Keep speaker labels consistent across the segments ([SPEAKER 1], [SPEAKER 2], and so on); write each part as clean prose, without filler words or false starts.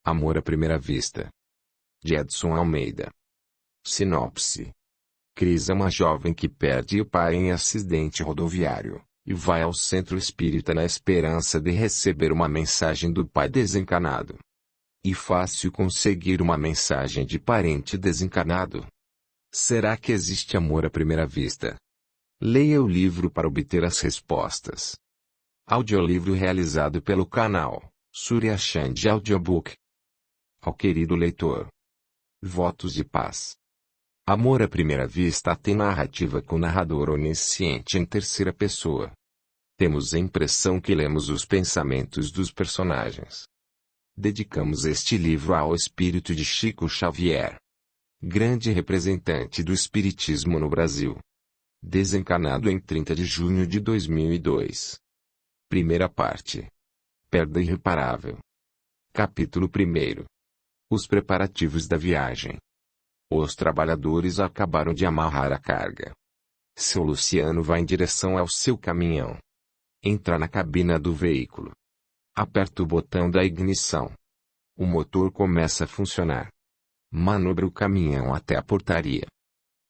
[SPEAKER 1] Amor à primeira vista. De Edson Almeida. Sinopse. Cris é uma jovem que perde o pai em acidente rodoviário, e vai ao centro espírita na esperança de receber uma mensagem do pai desencarnado. E fácil conseguir uma mensagem de parente desencarnado? Será que existe amor à primeira vista? Leia o livro para obter as respostas. Audiolivro realizado pelo canal Surya Chand Audiobook. Ao querido leitor. Votos de paz. Amor à primeira vista tem narrativa com narrador onisciente em terceira pessoa. Temos a impressão que lemos os pensamentos dos personagens. Dedicamos este livro ao espírito de Chico Xavier, grande representante do espiritismo no Brasil. Desencarnado em 30 de junho de 2002. Primeira parte. Perda irreparável. Capítulo 1. Os preparativos da viagem. Os trabalhadores acabaram de amarrar a carga. Seu Luciano vai em direção ao seu caminhão. Entra na cabina do veículo. Aperta o botão da ignição. O motor começa a funcionar. Manobra o caminhão até a portaria.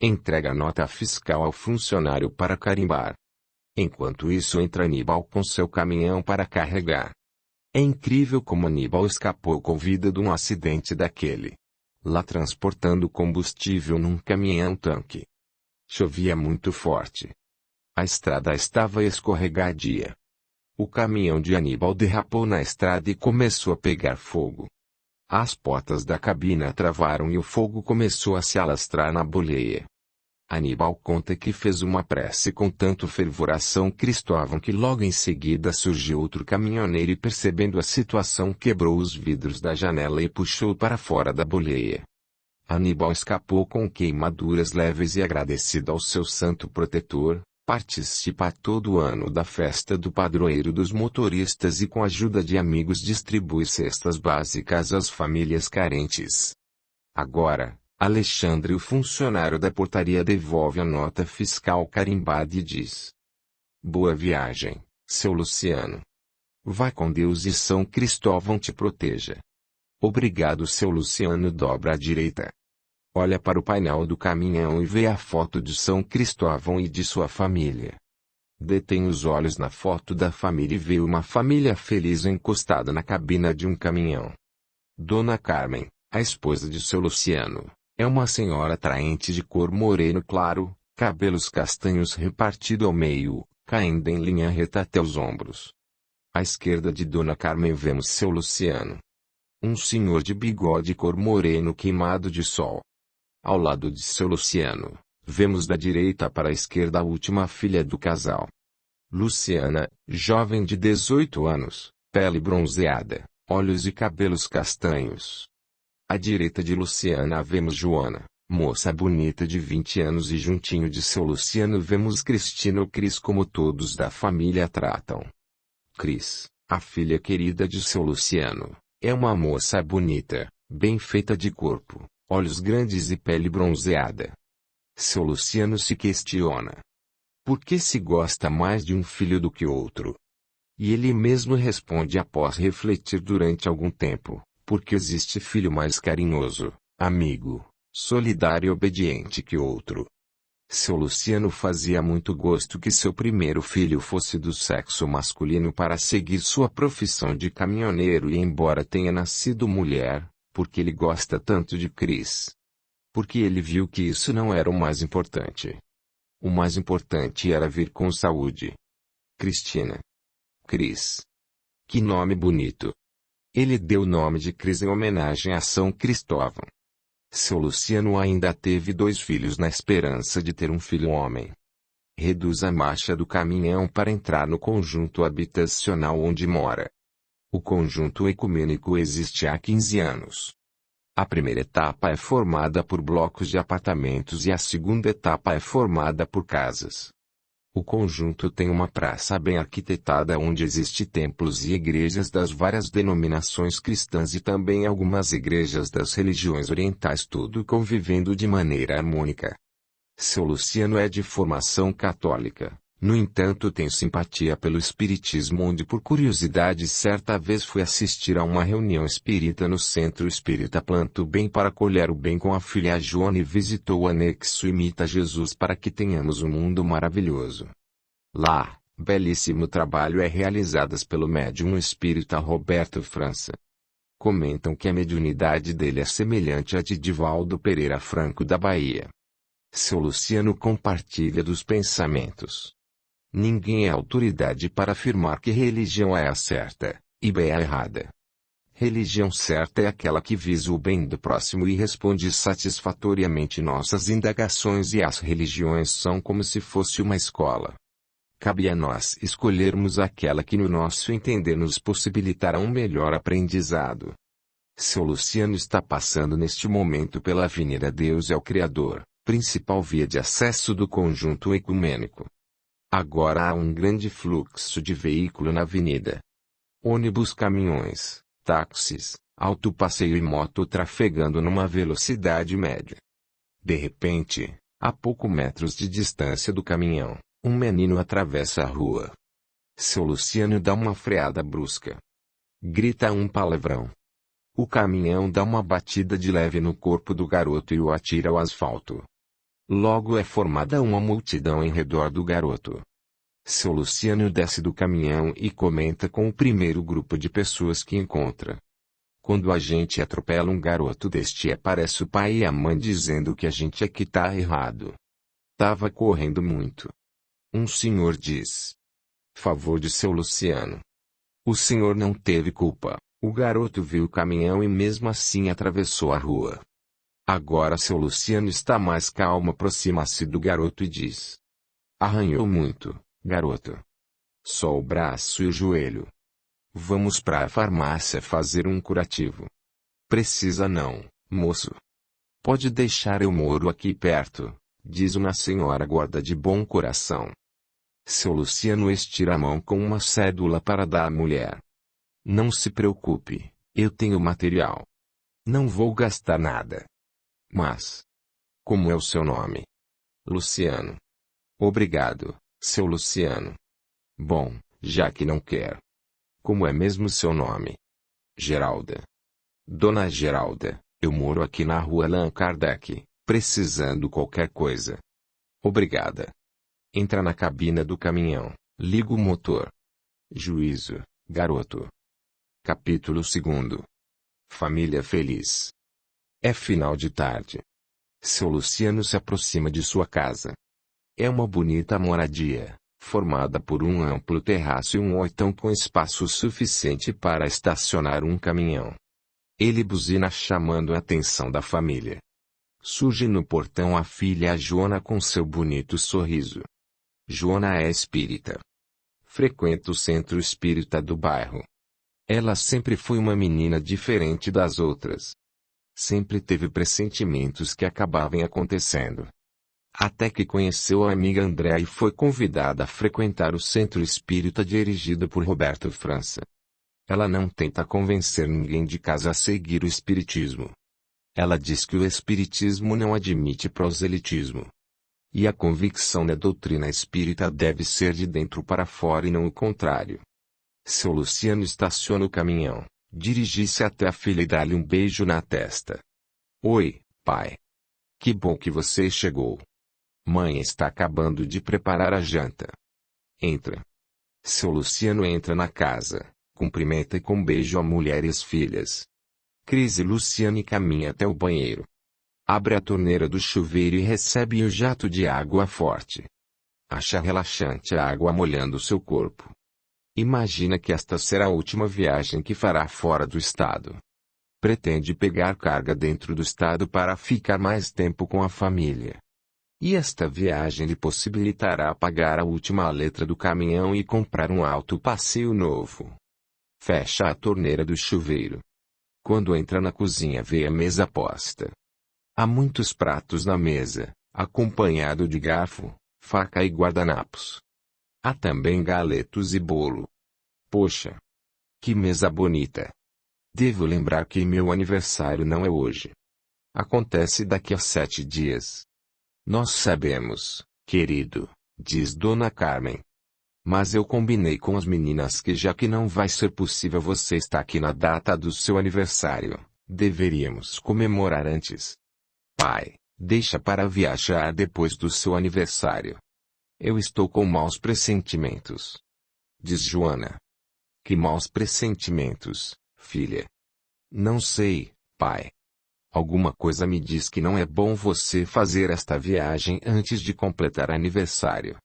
[SPEAKER 1] Entrega a nota fiscal ao funcionário para carimbar. Enquanto isso entra Aníbal com seu caminhão para carregar. É incrível como Aníbal escapou com vida de um acidente daquele. Lá transportando combustível num caminhão-tanque. Chovia muito forte. A estrada estava escorregadia. O caminhão de Aníbal derrapou na estrada e começou a pegar fogo. As portas da cabina travaram e o fogo começou a se alastrar na boleia. Aníbal conta que fez uma prece com tanto fervor a São Cristóvão que logo em seguida surgiu outro caminhoneiro e percebendo a situação quebrou os vidros da janela e puxou para fora da boleia. Aníbal escapou com queimaduras leves e agradecido ao seu santo protetor, participa todo ano da festa do padroeiro dos motoristas e com a ajuda de amigos distribui cestas básicas às famílias carentes. Agora, Alexandre, o funcionário da portaria, devolve a nota fiscal carimbada e diz: Boa viagem, seu Luciano. Vai com Deus e São Cristóvão te proteja. Obrigado, seu Luciano. Dobra à direita. Olha para o painel do caminhão e vê a foto de São Cristóvão e de sua família. Detém os olhos na foto da família e vê uma família feliz encostada na cabina de um caminhão. Dona Carmen, a esposa de seu Luciano, é uma senhora atraente de cor moreno claro, cabelos castanhos repartido ao meio, caindo em linha reta até os ombros. À esquerda de Dona Carmen vemos seu Luciano. Um senhor de bigode cor moreno queimado de sol. Ao lado de seu Luciano, vemos da direita para a esquerda a última filha do casal. Luciana, jovem de 18 anos, pele bronzeada, olhos e cabelos castanhos. À direita de Luciana vemos Joana, moça bonita de 20 anos e juntinho de seu Luciano vemos Cristina ou Cris como todos da família a tratam. Cris, a filha querida de seu Luciano, é uma moça bonita, bem feita de corpo, olhos grandes e pele bronzeada. Seu Luciano se questiona: por que se gosta mais de um filho do que outro? E ele mesmo responde após refletir durante algum tempo: porque existe filho mais carinhoso, amigo, solidário e obediente que outro. Seu Luciano fazia muito gosto que seu primeiro filho fosse do sexo masculino para seguir sua profissão de caminhoneiro e embora tenha nascido mulher, porque ele gosta tanto de Cris. Porque ele viu que isso não era o mais importante. O mais importante era vir com saúde. Cristina. Cris. Que nome bonito. Ele deu o nome de Cris em homenagem a São Cristóvão. Seu Luciano ainda teve 2 filhos na esperança de ter um filho homem. Reduz a marcha do caminhão para entrar no conjunto habitacional onde mora. O conjunto ecumênico existe há 15 anos. A primeira etapa é formada por blocos de apartamentos e a segunda etapa é formada por casas. O conjunto tem uma praça bem arquitetada onde existem templos e igrejas das várias denominações cristãs e também algumas igrejas das religiões orientais, tudo convivendo de maneira harmônica. Seu Luciano é de formação católica, No entanto, tenho simpatia pelo espiritismo, onde por curiosidade certa vez fui assistir a uma reunião espírita no Centro Espírita Planta o Bem para colher o bem com a filha Joana e visitou o anexo Imita Jesus para que tenhamos um mundo maravilhoso. Lá, belíssimo trabalho é realizado pelo médium espírita Roberto França. Comentam que a mediunidade dele é semelhante à de Divaldo Pereira Franco da Bahia. Seu Luciano compartilha dos pensamentos. Ninguém é autoridade para afirmar que religião é a certa, e B é a errada. Religião certa é aquela que visa o bem do próximo e responde satisfatoriamente nossas indagações, e as religiões são como se fosse uma escola. Cabe a nós escolhermos aquela que no nosso entender nos possibilitará um melhor aprendizado. Seu Luciano está passando neste momento pela Avenida Deus é o Criador, principal via de acesso do conjunto ecumênico. Agora há um grande fluxo de veículo na avenida. Ônibus, caminhões, táxis, autopasseio e moto trafegando numa velocidade média. De repente, a poucos metros de distância do caminhão, um menino atravessa a rua. Seu Luciano dá uma freada brusca. Grita um palavrão. O caminhão dá uma batida de leve no corpo do garoto e o atira ao asfalto. Logo é formada uma multidão em redor do garoto. Seu Luciano desce do caminhão e comenta com o primeiro grupo de pessoas que encontra. Quando a gente atropela um garoto deste, aparece o pai e a mãe dizendo que a gente é que tá errado. Tava correndo muito. Um senhor diz: favor de seu Luciano. O senhor não teve culpa, o garoto viu o caminhão e mesmo assim atravessou a rua. Agora seu Luciano está mais calmo, aproxima-se do garoto e diz: arranhou muito, garoto. Só o braço e o joelho. Vamos pra farmácia fazer um curativo. Precisa não, moço. Pode deixar, eu moro aqui perto, diz uma senhora gorda de bom coração. Seu Luciano estira a mão com uma cédula para dar à mulher. Não se preocupe, eu tenho material. Não vou gastar nada. Mas, como é o seu nome? Luciano. Obrigado, seu Luciano. Bom, já que não quer. Como é mesmo seu nome? Geralda. Dona Geralda, eu moro aqui na rua Allan Kardec, precisando qualquer coisa. Obrigada. Entra na cabina do caminhão, liga o motor. Juízo, garoto. Capítulo 2. Família feliz. É final de tarde. Seu Luciano se aproxima de sua casa. É uma bonita moradia, formada por um amplo terraço e um oitão com espaço suficiente para estacionar um caminhão. Ele buzina chamando a atenção da família. Surge no portão a filha Joana com seu bonito sorriso. Joana é espírita. Frequenta o centro espírita do bairro. Ela sempre foi uma menina diferente das outras. Sempre teve pressentimentos que acabavam acontecendo. Até que conheceu a amiga Andréa e foi convidada a frequentar o centro espírita dirigido por Roberto França. Ela não tenta convencer ninguém de casa a seguir o espiritismo. Ela diz que o espiritismo não admite proselitismo. E a convicção da doutrina espírita deve ser de dentro para fora e não o contrário. Seu Luciano estaciona o caminhão, dirige-se até a filha e dá-lhe um beijo na testa. Oi, pai. Que bom que você chegou. Mãe está acabando de preparar a janta. Entra. Seu Luciano entra na casa, cumprimenta com um beijo a mulher e as filhas. Cris e Luciane caminha até o banheiro. Abre a torneira do chuveiro e recebe o jato de água forte. Acha relaxante a água molhando seu corpo. Imagina que esta será a última viagem que fará fora do estado. Pretende pegar carga dentro do estado para ficar mais tempo com a família. E esta viagem lhe possibilitará pagar a última letra do caminhão e comprar um autopasseio novo. Fecha a torneira do chuveiro. Quando entra na cozinha, vê a mesa posta. Há muitos pratos na mesa, acompanhado de garfo, faca e guardanapos. Há também galetos e bolo. Poxa! Que mesa bonita! Devo lembrar que meu aniversário não é hoje. Acontece daqui a 7 dias. Nós sabemos, querido, diz Dona Carmen. Mas eu combinei com as meninas que já que não vai ser possível você estar aqui na data do seu aniversário, deveríamos comemorar antes. Pai, deixa para viajar depois do seu aniversário. Eu estou com maus pressentimentos. Diz Joana. Que maus pressentimentos, filha? Não sei, pai. Alguma coisa me diz que não é bom você fazer esta viagem antes de completar aniversário.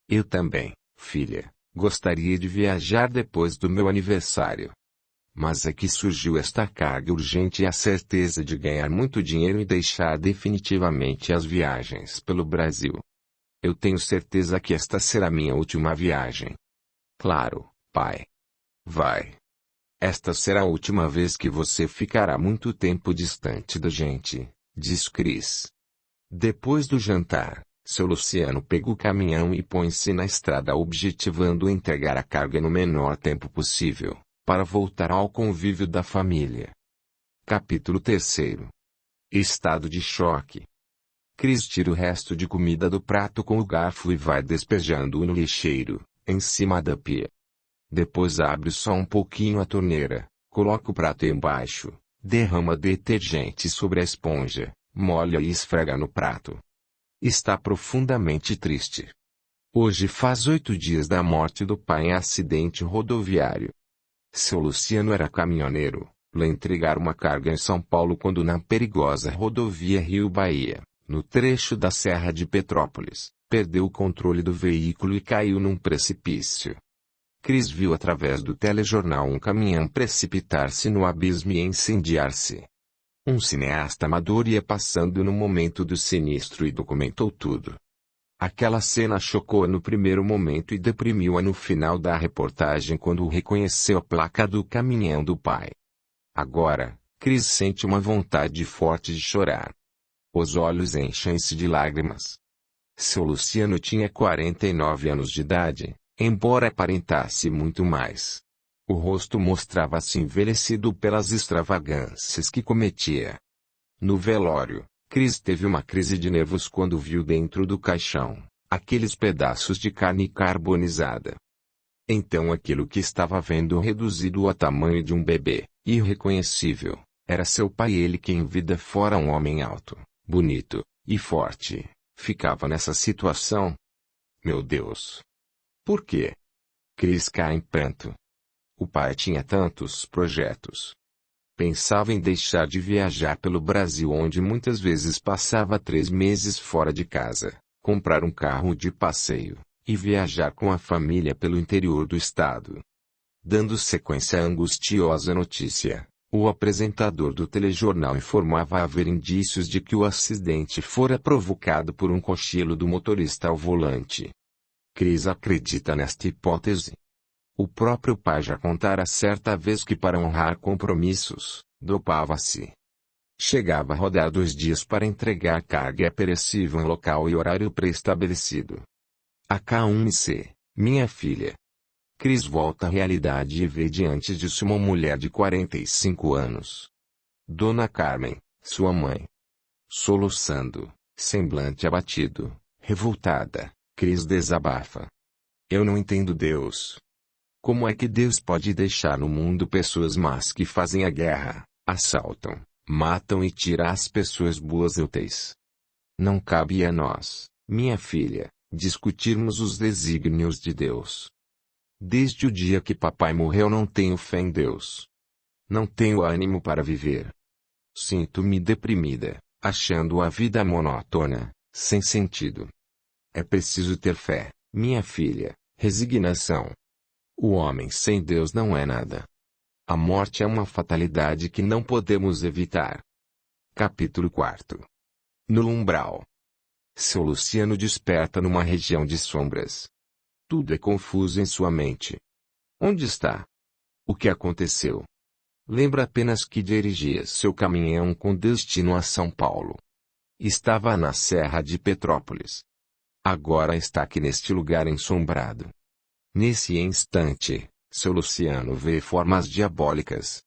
[SPEAKER 1] Eu também, filha, gostaria de viajar depois do meu aniversário. Mas é que surgiu esta carga urgente e a certeza de ganhar muito dinheiro e deixar definitivamente as viagens pelo Brasil. Eu tenho certeza que esta será minha última viagem. Claro, pai. Vai. Esta será a última vez que você ficará muito tempo distante da gente, diz Cris. Depois do jantar, seu Luciano pega o caminhão e põe-se na estrada objetivando entregar a carga no menor tempo possível, para voltar ao convívio da família. Capítulo 3. Estado de choque. Cris tira o resto de comida do prato com o garfo e vai despejando-o no lixeiro, em cima da pia. Depois abre só um pouquinho a torneira, coloca o prato embaixo, derrama detergente sobre a esponja, molha e esfrega no prato. Está profundamente triste. Hoje faz 8 dias da morte do pai em acidente rodoviário. Seu Luciano era caminhoneiro, lá entregar uma carga em São Paulo quando na perigosa rodovia Rio-Bahia, no trecho da Serra de Petrópolis, perdeu o controle do veículo e caiu num precipício. Cris viu através do telejornal um caminhão precipitar-se no abismo e incendiar-se. Um cineasta amador ia passando no momento do sinistro e documentou tudo. Aquela cena chocou-a no primeiro momento e deprimiu-a no final da reportagem quando reconheceu a placa do caminhão do pai. Agora, Cris sente uma vontade forte de chorar. Os olhos enchem-se de lágrimas. Seu Luciano tinha 49 anos de idade, embora aparentasse muito mais. O rosto mostrava-se envelhecido pelas extravagâncias que cometia. No velório, Cris teve uma crise de nervos quando viu dentro do caixão aqueles pedaços de carne carbonizada. Então aquilo que estava vendo reduzido ao tamanho de um bebê, irreconhecível, era seu pai. Ele que em vida fora um homem alto, bonito e forte, ficava nessa situação. Meu Deus! Por quê? Cris cai em pranto. O pai tinha tantos projetos. Pensava em deixar de viajar pelo Brasil, onde muitas vezes passava 3 meses fora de casa, comprar um carro de passeio, e viajar com a família pelo interior do estado. Dando sequência à angustiosa notícia, o apresentador do telejornal informava haver indícios de que o acidente fora provocado por um cochilo do motorista ao volante. Cris acredita nesta hipótese. O próprio pai já contara certa vez que para honrar compromissos, dopava-se. Chegava a rodar 2 dias para entregar carga perecível em local e horário pré-estabelecido. AK1C, minha filha. Cris volta à realidade e vê diante disso uma mulher de 45 anos. Dona Carmen, sua mãe. Soluçando, semblante abatido, revoltada, Cris desabafa. Eu não entendo Deus. Como é que Deus pode deixar no mundo pessoas más que fazem a guerra, assaltam, matam e tiram as pessoas boas e úteis? Não cabe a nós, minha filha, discutirmos os desígnios de Deus. Desde o dia que papai morreu não tenho fé em Deus. Não tenho ânimo para viver. Sinto-me deprimida, achando a vida monótona, sem sentido. É preciso ter fé, minha filha, resignação. O homem sem Deus não é nada. A morte é uma fatalidade que não podemos evitar. Capítulo 4. No umbral. Seu Luciano desperta numa região de sombras. Tudo é confuso em sua mente. Onde está? O que aconteceu? Lembra apenas que dirigia seu caminhão com destino a São Paulo. Estava na Serra de Petrópolis. Agora está aqui neste lugar ensombrado. Nesse instante, seu Luciano vê formas diabólicas.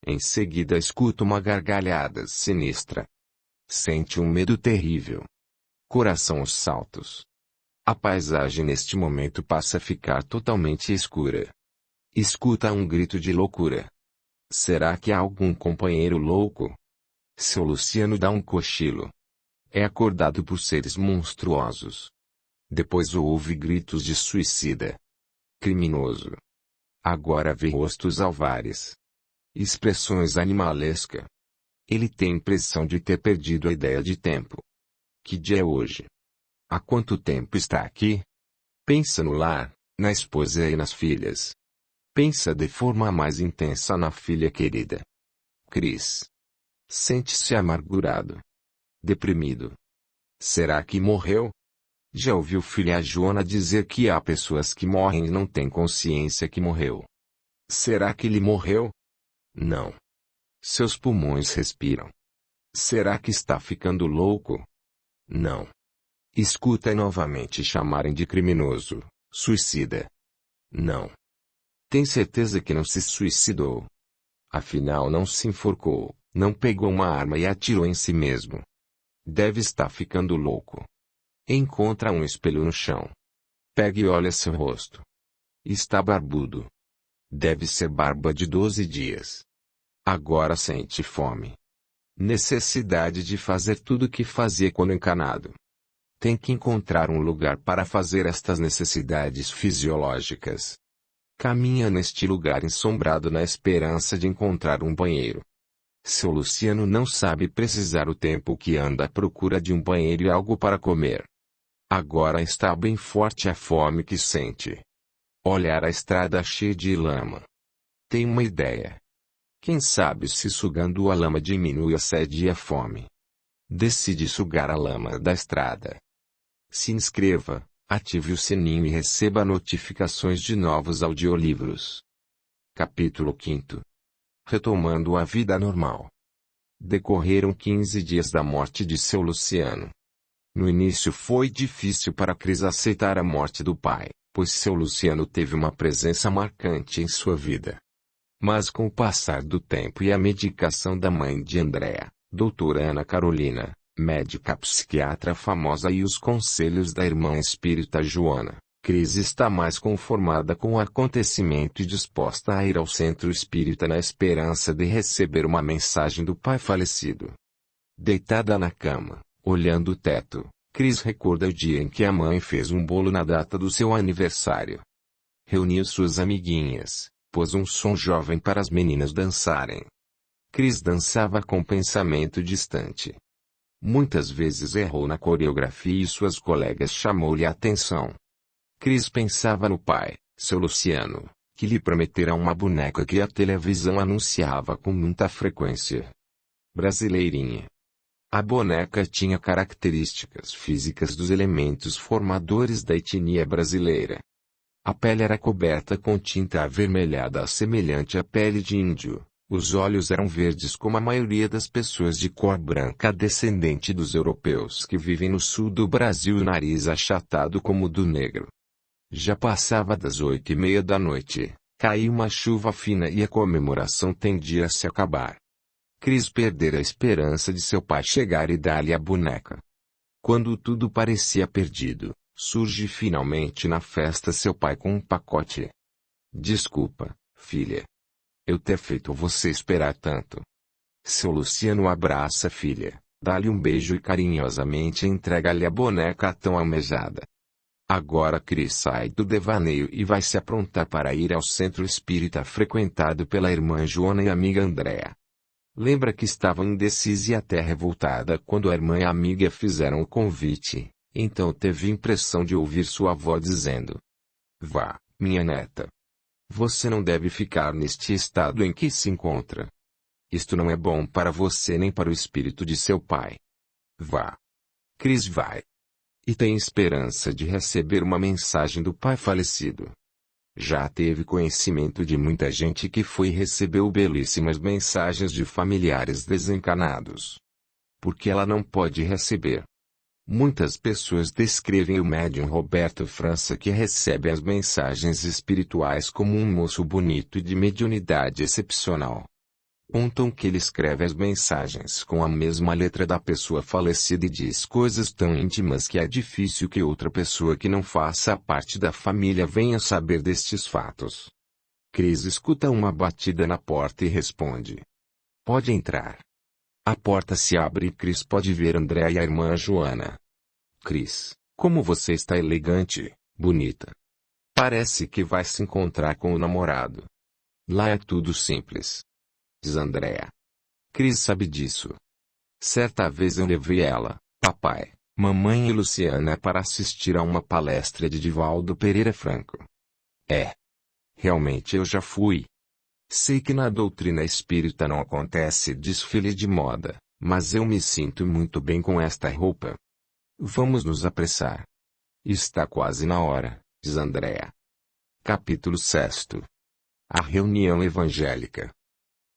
[SPEAKER 1] Em seguida escuta uma gargalhada sinistra. Sente um medo terrível. Coração aos saltos. A paisagem neste momento passa a ficar totalmente escura. Escuta um grito de loucura. Será que há algum companheiro louco? Seu Luciano dá um cochilo. É acordado por seres monstruosos. Depois ouve gritos de suicida. Criminoso. Agora vê rostos alvares. Expressões animalescas. Ele tem a impressão de ter perdido a ideia de tempo. Que dia é hoje? Há quanto tempo está aqui? Pensa no lar, na esposa e nas filhas. Pensa de forma mais intensa na filha querida. Cris. Sente-se amargurado. Deprimido. Será que morreu? Já ouviu filha Joana dizer que há pessoas que morrem e não têm consciência que morreu. Será que ele morreu? Não. Seus pulmões respiram. Será que está ficando louco? Não. Escuta novamente chamarem de criminoso, suicida. Não. Tem certeza que não se suicidou? Afinal não se enforcou, não pegou uma arma e atirou em si mesmo. Deve estar ficando louco. Encontra um espelho no chão. Pega e olha seu rosto. Está barbudo. Deve ser barba de 12 dias. Agora sente fome. Necessidade de fazer tudo o que fazia quando encanado. Tem que encontrar um lugar para fazer estas necessidades fisiológicas. Caminha neste lugar ensombrado na esperança de encontrar um banheiro. Seu Luciano não sabe precisar o tempo que anda à procura de um banheiro e algo para comer. Agora está bem forte a fome que sente. Olhar a estrada cheia de lama. Tem uma ideia. Quem sabe se sugando a lama diminui a sede e a fome. Decide sugar a lama da estrada. Se inscreva, ative o sininho e receba notificações de novos audiolivros. Capítulo 5. Retomando a vida normal. Decorreram 15 dias da morte de seu Luciano. No início foi difícil para Cris aceitar a morte do pai, pois seu Luciano teve uma presença marcante em sua vida. Mas com o passar do tempo e a medicação da mãe de Andréa, doutora Ana Carolina, médica psiquiatra famosa e os conselhos da irmã espírita Joana, Cris está mais conformada com o acontecimento e disposta a ir ao centro espírita na esperança de receber uma mensagem do pai falecido. Deitada na cama, olhando o teto, Cris recorda o dia em que a mãe fez um bolo na data do seu aniversário. Reuniu suas amiguinhas, pôs um som jovem para as meninas dançarem. Cris dançava com pensamento distante. Muitas vezes errou na coreografia e suas colegas chamou-lhe a atenção. Cris pensava no pai, seu Luciano, que lhe prometera uma boneca que a televisão anunciava com muita frequência. Brasileirinha. A boneca tinha características físicas dos elementos formadores da etnia brasileira. A pele era coberta com tinta avermelhada semelhante à pele de índio. Os olhos eram verdes como a maioria das pessoas de cor branca descendente dos europeus que vivem no sul do Brasil e o nariz achatado como o do negro. Já passava das 8:30 da noite, caiu uma chuva fina e a comemoração tendia a se acabar. Cris perdera a esperança de seu pai chegar e dar-lhe a boneca. Quando tudo parecia perdido, surge finalmente na festa seu pai com um pacote. Desculpa, filha. Eu ter feito você esperar tanto. Seu Luciano abraça a filha, dá-lhe um beijo e carinhosamente entrega-lhe a boneca tão almejada. Agora Cris sai do devaneio e vai se aprontar para ir ao centro espírita frequentado pela irmã Joana e amiga Andréa. Lembra que estava indecisa e até revoltada quando a irmã e a amiga fizeram o convite, então teve impressão de ouvir sua avó dizendo: "Vá, minha neta. Você não deve ficar neste estado em que se encontra. Isto não é bom para você nem para o espírito de seu pai. Vá." Cris vai. E tem esperança de receber uma mensagem do pai falecido. Já teve conhecimento de muita gente que foi e recebeu belíssimas mensagens de familiares desencanados. Porque ela não pode receber. Muitas pessoas descrevem o médium Roberto França que recebe as mensagens espirituais como um moço bonito e de mediunidade excepcional. Contam que ele escreve as mensagens com a mesma letra da pessoa falecida e diz coisas tão íntimas que é difícil que outra pessoa que não faça parte da família venha saber destes fatos. Chris escuta uma batida na porta e responde: "Pode entrar." A porta se abre e Chris pode ver Andrea e a irmã Joana. "Chris, como você está elegante, bonita. Parece que vai se encontrar com o namorado." "Lá é tudo simples," diz Andrea. Chris sabe disso. "Certa vez eu levei ela, papai, mamãe e Luciana para assistir a uma palestra de Divaldo Pereira Franco." Realmente eu já fui. Sei que na doutrina espírita não acontece desfile de moda, mas eu me sinto muito bem com esta roupa. Vamos nos apressar. Está quase na hora, diz Andrea. Capítulo 6. A reunião evangélica.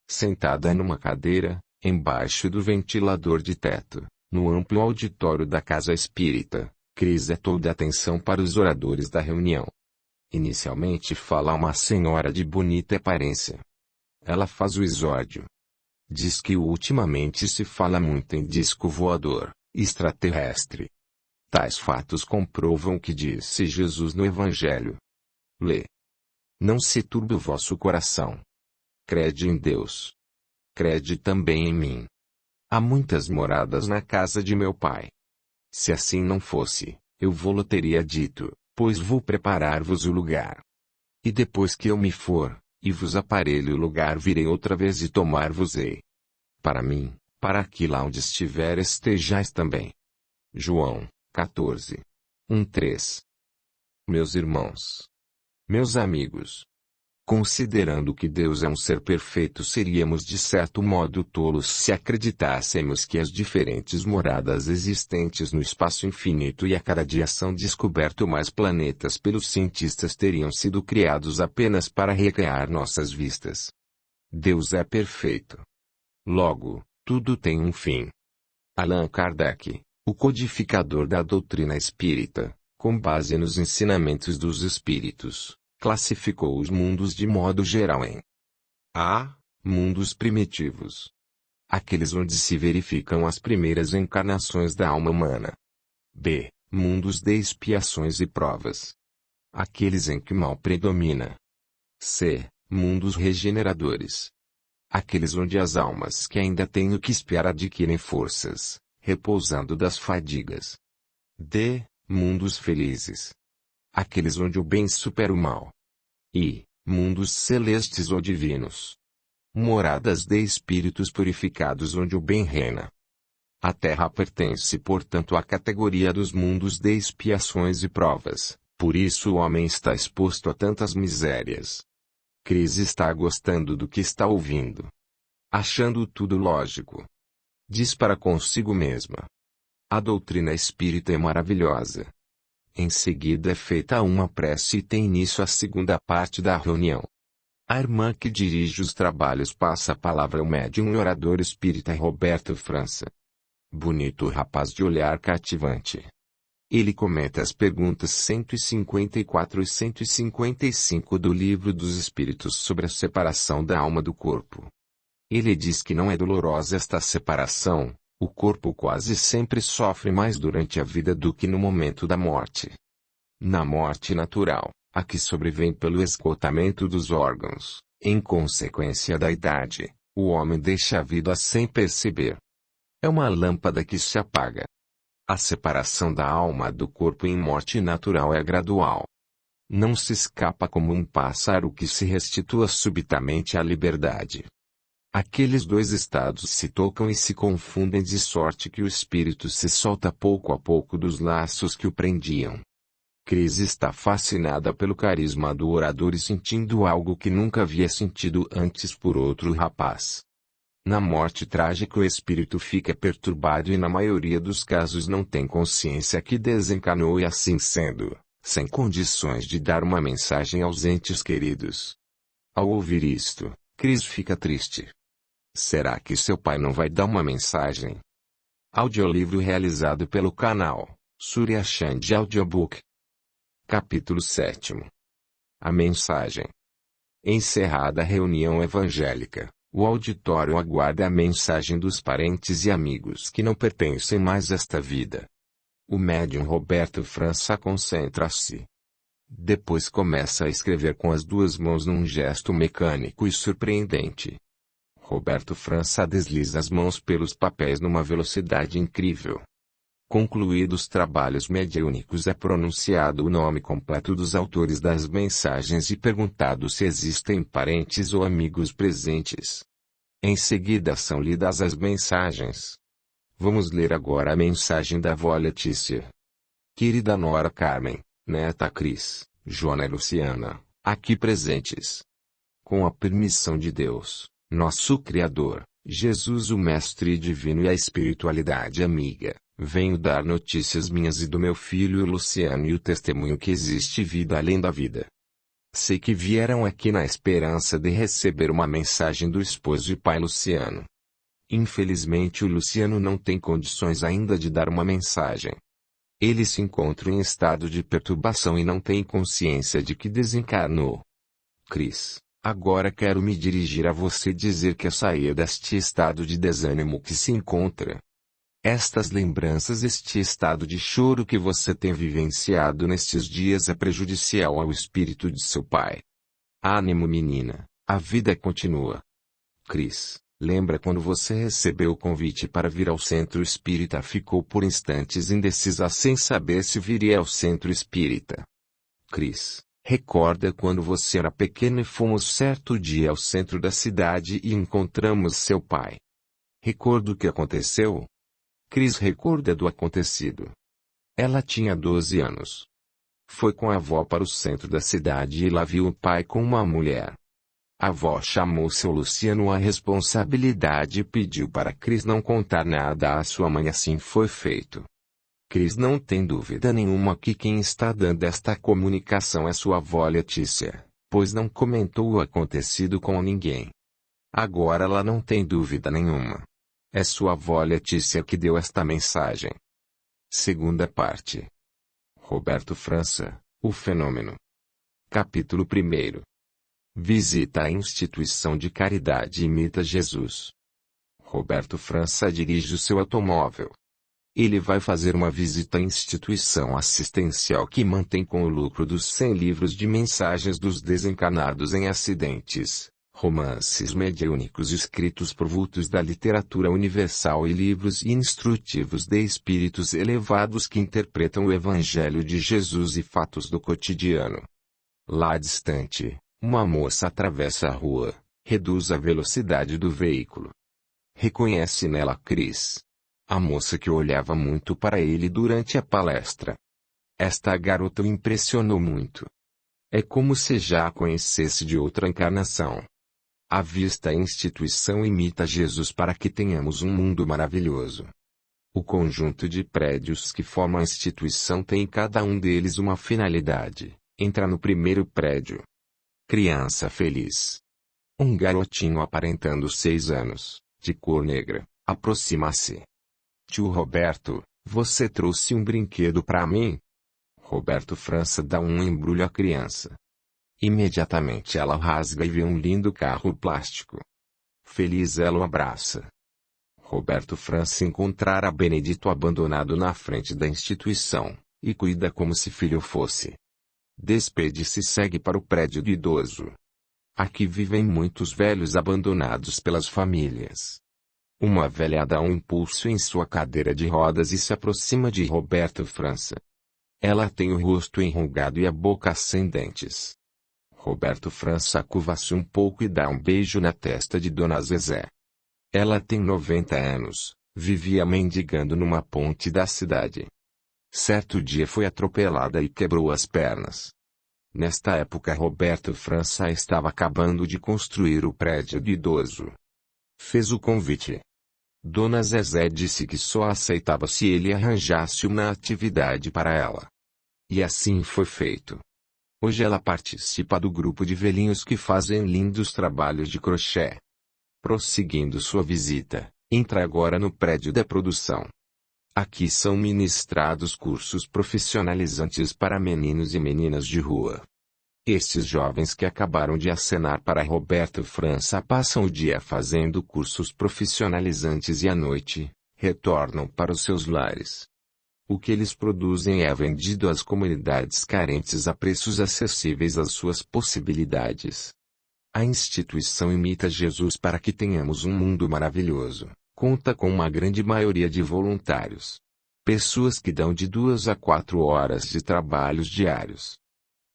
[SPEAKER 1] Sentada numa cadeira, embaixo do ventilador de teto, no amplo auditório da casa espírita, Chris é toda atenção para os oradores da reunião. Inicialmente fala uma senhora de bonita aparência. Ela faz o exórdio. Diz que ultimamente se fala muito em disco voador, extraterrestre. Tais fatos comprovam o que disse Jesus no Evangelho. Lê. Não se turbe o vosso coração. Crede em Deus. Crede também em mim. Há muitas moradas na casa de meu Pai. Se assim não fosse, eu vou-lo teria dito, pois vou preparar-vos o lugar. E depois que eu me for, e vos aparelho o lugar, virei outra vez e tomar-vos-ei. Para mim, para que lá onde estiver estejais também. João 14. 1-3. Meus irmãos. Meus amigos. Considerando que Deus é um ser perfeito, seríamos de certo modo tolos se acreditássemos que as diferentes moradas existentes no espaço infinito e a cada dia são descoberto mais planetas pelos cientistas teriam sido criados apenas para recrear nossas vistas. Deus é perfeito. Logo, tudo tem um fim. Allan Kardec, o codificador da doutrina espírita, com base nos ensinamentos dos espíritos, classificou os mundos de modo geral em A. Mundos primitivos. Aqueles onde se verificam as primeiras encarnações da alma humana. B. Mundos de expiações e provas. Aqueles em que o mal predomina. C. Mundos regeneradores. Aqueles onde as almas que ainda têm o que expiar adquirem forças, repousando das fadigas. D. Mundos felizes. Aqueles onde o bem supera o mal. E, mundos celestes ou divinos. Moradas de espíritos purificados onde o bem reina. A Terra pertence, portanto, à categoria dos mundos de expiações e provas, por isso o homem está exposto a tantas misérias. Chris está gostando do que está ouvindo. Achando tudo lógico. Diz para consigo mesma: a doutrina espírita é maravilhosa. Em seguida é feita uma prece e tem início a segunda parte da reunião. A irmã que dirige os trabalhos passa a palavra ao médium e orador espírita Roberto França. Bonito rapaz de olhar cativante. Ele comenta as perguntas 154 e 155 do Livro dos Espíritos sobre a separação da alma do corpo. Ele diz que não é dolorosa esta separação. O corpo quase sempre sofre mais durante a vida do que no momento da morte. Na morte natural, a que sobrevém pelo esgotamento dos órgãos, em consequência da idade, o homem deixa a vida sem perceber. É uma lâmpada que se apaga. A separação da alma do corpo em morte natural é gradual. Não se escapa como um pássaro que se restitua subitamente à liberdade. Aqueles dois estados se tocam e se confundem de sorte que o espírito se solta pouco a pouco dos laços que o prendiam. Chris está fascinada pelo carisma do orador e sentindo algo que nunca havia sentido antes por outro rapaz. Na morte trágica o espírito fica perturbado e na maioria dos casos não tem consciência que desencarnou e assim sendo, sem condições de dar uma mensagem aos entes queridos. Ao ouvir isto, Chris fica triste. Será que seu pai não vai dar uma mensagem? Audiolivro realizado pelo canal Surya Chand Audiobook. Capítulo 7. A mensagem. Encerrada a reunião evangélica, O auditório aguarda a mensagem dos parentes e amigos que não pertencem mais a esta vida. O médium Roberto França concentra-se. Depois começa a escrever com as duas mãos num gesto mecânico e surpreendente. Roberto França desliza as mãos pelos papéis numa velocidade incrível. Concluídos os trabalhos mediúnicos, é pronunciado o nome completo dos autores das mensagens e perguntado se existem parentes ou amigos presentes. Em seguida são lidas as mensagens. Vamos ler agora a mensagem da avó Letícia. Querida Nora Carmen, neta Cris, Joana e Luciana, aqui presentes. Com a permissão de Deus, nosso Criador, Jesus o Mestre Divino e a espiritualidade amiga, venho dar notícias minhas e do meu filho Luciano e o testemunho que existe vida além da vida. Sei que vieram aqui na esperança de receber uma mensagem do esposo e pai Luciano. Infelizmente o Luciano não tem condições ainda de dar uma mensagem. Ele se encontra em estado de perturbação e não tem consciência de que desencarnou. Cris, agora quero me dirigir a você e dizer que a sair deste estado de desânimo que se encontra. Estas lembranças, este estado de choro que você tem vivenciado nestes dias é prejudicial ao espírito de seu pai. Ânimo, menina, a vida continua. Cris, lembra quando você recebeu o convite para vir ao centro espírita? Ficou por instantes indecisa sem saber se viria ao centro espírita. Cris, recorda quando você era pequena e fomos certo dia ao centro da cidade e encontramos seu pai? Recorda o que aconteceu? Cris recorda do acontecido. Ela tinha 12 anos. Foi com a avó para o centro da cidade e lá viu o pai com uma mulher. A avó chamou seu Luciano à responsabilidade e pediu para Cris não contar nada à sua mãe. Assim foi feito. Cris não tem dúvida nenhuma que quem está dando esta comunicação é sua avó Letícia, pois não comentou o acontecido com ninguém. Agora ela não tem dúvida nenhuma. É sua avó Letícia que deu esta mensagem. Segunda parte. Roberto França, o fenômeno. Capítulo 1. Visita a instituição de caridade e imita Jesus. Roberto França dirige o seu automóvel. Ele vai fazer uma visita à instituição assistencial que mantém com o lucro dos 100 livros de mensagens dos desencarnados em acidentes, romances mediúnicos escritos por vultos da literatura universal e livros instrutivos de espíritos elevados que interpretam o Evangelho de Jesus e fatos do cotidiano. Lá distante, uma moça atravessa a rua, reduz a velocidade do veículo. Reconhece nela Cris, a moça que olhava muito para ele durante a palestra. Esta garota o impressionou muito. É como se já a conhecesse de outra encarnação. Avista a instituição e imita Jesus para que tenhamos um mundo maravilhoso. O conjunto de prédios que formam a instituição tem cada um deles uma finalidade. Entra no primeiro prédio. Criança feliz. Um garotinho aparentando 6 anos, de cor negra, aproxima-se. Tio Roberto, você trouxe um brinquedo para mim? Roberto França dá um embrulho à criança. Imediatamente ela rasga e vê um lindo carro plástico. Feliz ela o abraça. Roberto França encontrara Benedito abandonado na frente da instituição, e cuida como se filho fosse. Despede-se e segue para o prédio do idoso. Aqui vivem muitos velhos abandonados pelas famílias. Uma velha dá um impulso em sua cadeira de rodas e se aproxima de Roberto França. Ela tem o rosto enrugado e a boca sem dentes. Roberto França curva-se um pouco e dá um beijo na testa de Dona Zezé. Ela tem 90 anos, vivia mendigando numa ponte da cidade. Certo dia foi atropelada e quebrou as pernas. Nesta época Roberto França estava acabando de construir o prédio do idoso. Fez o convite. Dona Zezé disse que só aceitava se ele arranjasse uma atividade para ela. E assim foi feito. Hoje ela participa do grupo de velhinhos que fazem lindos trabalhos de crochê. Prosseguindo sua visita, entra agora no prédio da produção. Aqui são ministrados cursos profissionalizantes para meninos e meninas de rua. Estes jovens que acabaram de acenar para Roberto França passam o dia fazendo cursos profissionalizantes e à noite, retornam para os seus lares. O que eles produzem é vendido às comunidades carentes a preços acessíveis às suas possibilidades. A instituição imita Jesus para que tenhamos um mundo maravilhoso. Conta com uma grande maioria de voluntários. Pessoas que dão de 2 a 4 horas de trabalhos diários.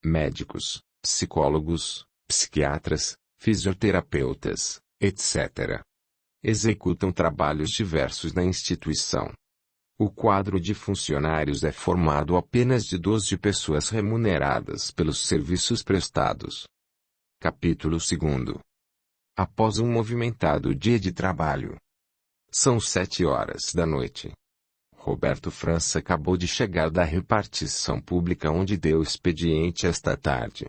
[SPEAKER 1] Médicos, psicólogos, psiquiatras, fisioterapeutas, etc. Executam trabalhos diversos na instituição. O quadro de funcionários é formado apenas de 12 pessoas remuneradas pelos serviços prestados. Capítulo 2. Após um movimentado dia de trabalho. São 7 horas da noite. Roberto França acabou de chegar da repartição pública onde deu expediente esta tarde.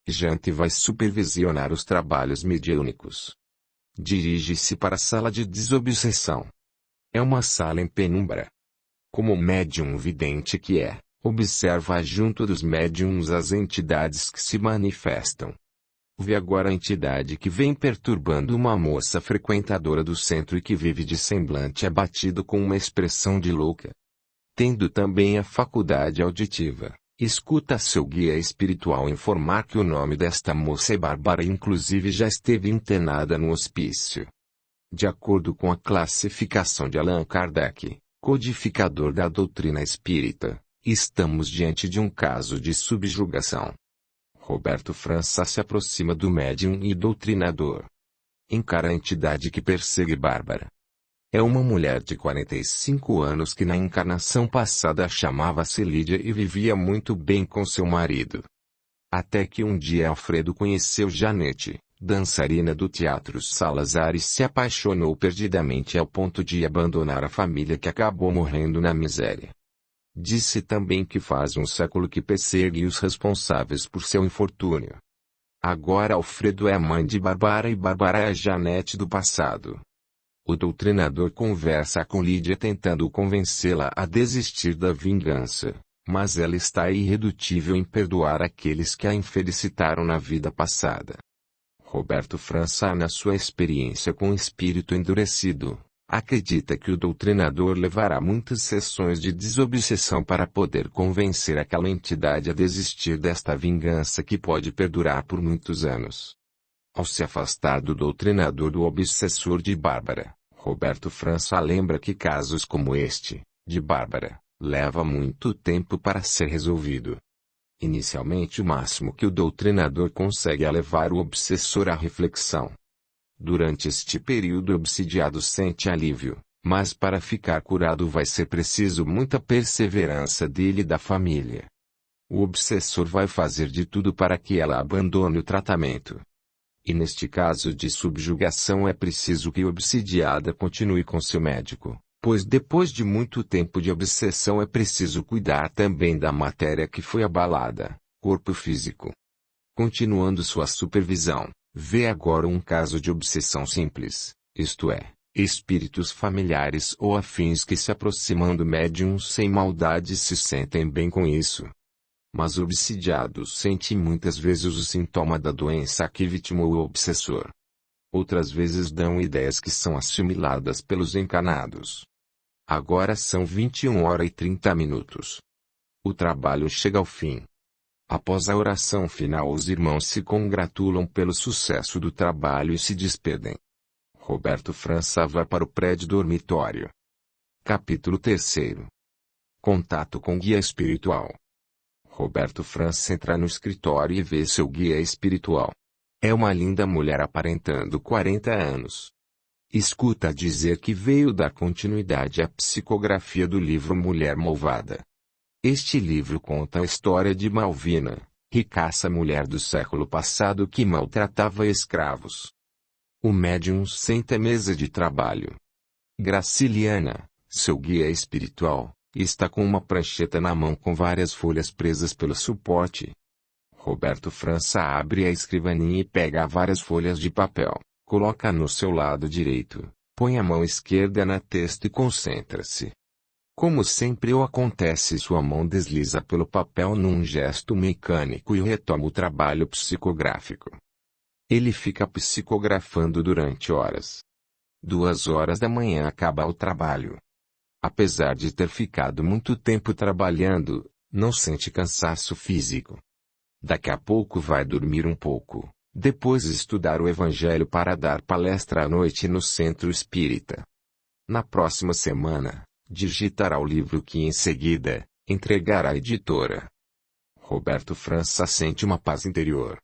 [SPEAKER 1] Janta e vai supervisionar os trabalhos mediúnicos. Dirige-se para a sala de desobsessão. É uma sala em penumbra. Como médium vidente que é, observa junto dos médiums as entidades que se manifestam. Vê agora a entidade que vem perturbando uma moça frequentadora do centro e que vive de semblante abatido com uma expressão de louca. Tendo também a faculdade auditiva, escuta seu guia espiritual informar que o nome desta moça é Bárbara e inclusive já esteve internada no hospício. De acordo com a classificação de Allan Kardec, codificador da doutrina espírita, estamos diante de um caso de subjugação. Roberto França se aproxima do médium e doutrinador. Encara a entidade que persegue Bárbara. É uma mulher de 45 anos que na encarnação passada chamava-se Lídia e vivia muito bem com seu marido. Até que um dia Alfredo conheceu Janete, dançarina do Teatro Salazar e se apaixonou perdidamente ao ponto de abandonar a família que acabou morrendo na miséria. Disse também que faz um século que persegue os responsáveis por seu infortúnio. Agora Alfredo é a mãe de Bárbara e Bárbara é a Janete do passado. O doutrinador conversa com Lídia tentando convencê-la a desistir da vingança, mas ela está irredutível em perdoar aqueles que a infelicitaram na vida passada. Roberto França, na sua experiência com o espírito endurecido, acredita que o doutrinador levará muitas sessões de desobsessão para poder convencer aquela entidade a desistir desta vingança que pode perdurar por muitos anos. Ao se afastar do doutrinador do obsessor de Bárbara, Roberto França lembra que casos como este, de Bárbara, leva muito tempo para ser resolvido. Inicialmente o máximo que o doutrinador consegue é levar o obsessor à reflexão. Durante este período o obsidiado sente alívio, mas para ficar curado vai ser preciso muita perseverança dele e da família. O obsessor vai fazer de tudo para que ela abandone o tratamento. E neste caso de subjugação é preciso que o obsidiada continue com seu médico, pois depois de muito tempo de obsessão é preciso cuidar também da matéria que foi abalada, corpo físico. Continuando sua supervisão, vê agora um caso de obsessão simples, isto é, espíritos familiares ou afins que se aproximam do médium sem maldade se sentem bem com isso. Mas o obsidiado sente muitas vezes o sintoma da doença a que vitimou o obsessor. Outras vezes dão ideias que são assimiladas pelos encarnados. Agora são 21h30. O trabalho chega ao fim. Após a oração final os irmãos se congratulam pelo sucesso do trabalho e se despedem. Roberto França vai para o prédio dormitório. Capítulo 3. Contato com guia espiritual. Roberto França entra no escritório e vê seu guia espiritual. É uma linda mulher aparentando 40 anos. Escuta dizer que veio dar continuidade à psicografia do livro Mulher Malvada. Este livro conta a história de Malvina, ricaça mulher do século passado que maltratava escravos. O médium senta à mesa de trabalho. Graciliana, seu guia espiritual, está com uma prancheta na mão com várias folhas presas pelo suporte. Roberto França abre a escrivaninha e pega várias folhas de papel, coloca no seu lado direito, põe a mão esquerda na testa e concentra-se. Como sempre o acontece, sua mão desliza pelo papel num gesto mecânico e retoma o trabalho psicográfico. Ele fica psicografando durante horas. 2 horas da manhã acaba o trabalho. Apesar de ter ficado muito tempo trabalhando, não sente cansaço físico. Daqui a pouco vai dormir um pouco, depois estudar o Evangelho para dar palestra à noite no centro espírita. Na próxima semana, digitará o livro que em seguida, entregará à editora. Roberto França sente uma paz interior.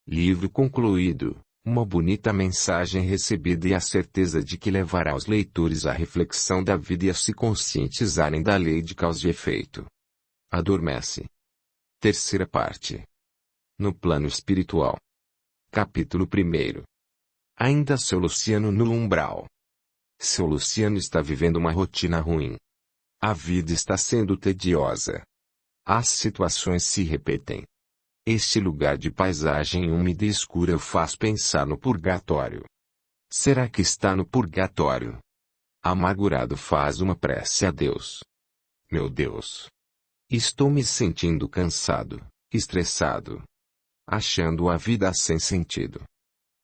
[SPEAKER 1] Livro concluído, uma bonita mensagem recebida e a certeza de que levará os leitores à reflexão da vida e a se conscientizarem da lei de causa e efeito. Adormece. Terceira parte. No plano espiritual. Capítulo 1. Ainda seu Luciano no umbral. Seu Luciano está vivendo uma rotina ruim. A vida está sendo tediosa. As situações se repetem. Este lugar de paisagem úmida e escura o faz pensar no purgatório. Será que está no purgatório? Amargurado faz uma prece a Deus. Meu Deus! Estou me sentindo cansado, estressado. Achando a vida sem sentido.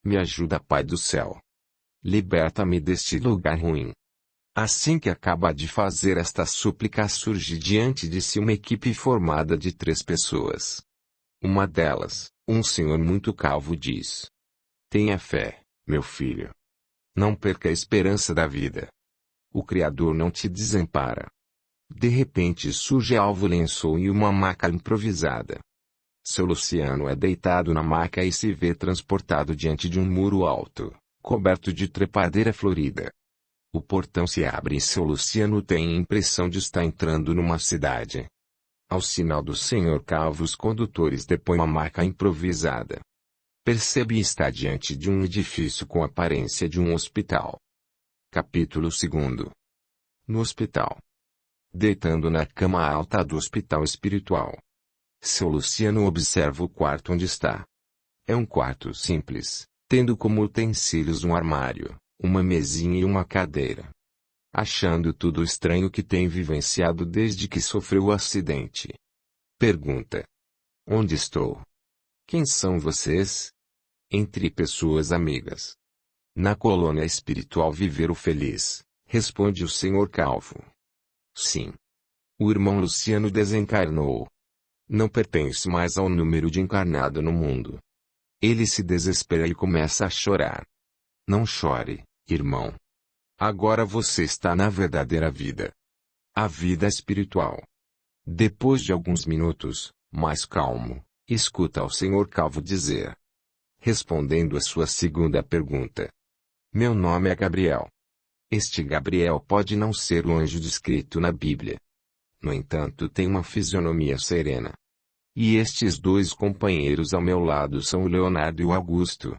[SPEAKER 1] Me ajuda, Pai do céu. Liberta-me deste lugar ruim. Assim que acaba de fazer esta súplica, surge diante de si uma equipe formada de 3 pessoas. Uma delas, um senhor muito calvo, diz: Tenha fé, meu filho. Não perca a esperança da vida. O Criador não te desampara. De repente surge alvo lençol e uma maca improvisada. Seu Luciano é deitado na maca e se vê transportado diante de um muro alto, coberto de trepadeira florida. O portão se abre e seu Luciano tem a impressão de estar entrando numa cidade. Ao sinal do senhor calvo, os condutores depõem uma maca improvisada. Percebe estar diante de um edifício com aparência de um hospital. Capítulo 2. No hospital. Deitando na cama alta do hospital espiritual. Seu Luciano observa o quarto onde está. É um quarto simples, tendo como utensílios um armário, uma mesinha e uma cadeira. Achando tudo estranho que tem vivenciado desde que sofreu o acidente. Pergunta: Onde estou? Quem são vocês? Entre pessoas amigas. Na colônia espiritual Viver o Feliz, responde o senhor calvo. Sim. O irmão Luciano desencarnou. Não pertence mais ao número de encarnado no mundo. Ele se desespera e começa a chorar. Não chore, irmão. Agora você está na verdadeira vida. A vida espiritual. Depois de alguns minutos, mais calmo, escuta ao senhor calvo dizer. Respondendo à sua segunda pergunta. Meu nome é Gabriel. Este Gabriel pode não ser o anjo descrito na Bíblia. No entanto, tem uma fisionomia serena. E estes 2 companheiros ao meu lado são o Leonardo e o Augusto.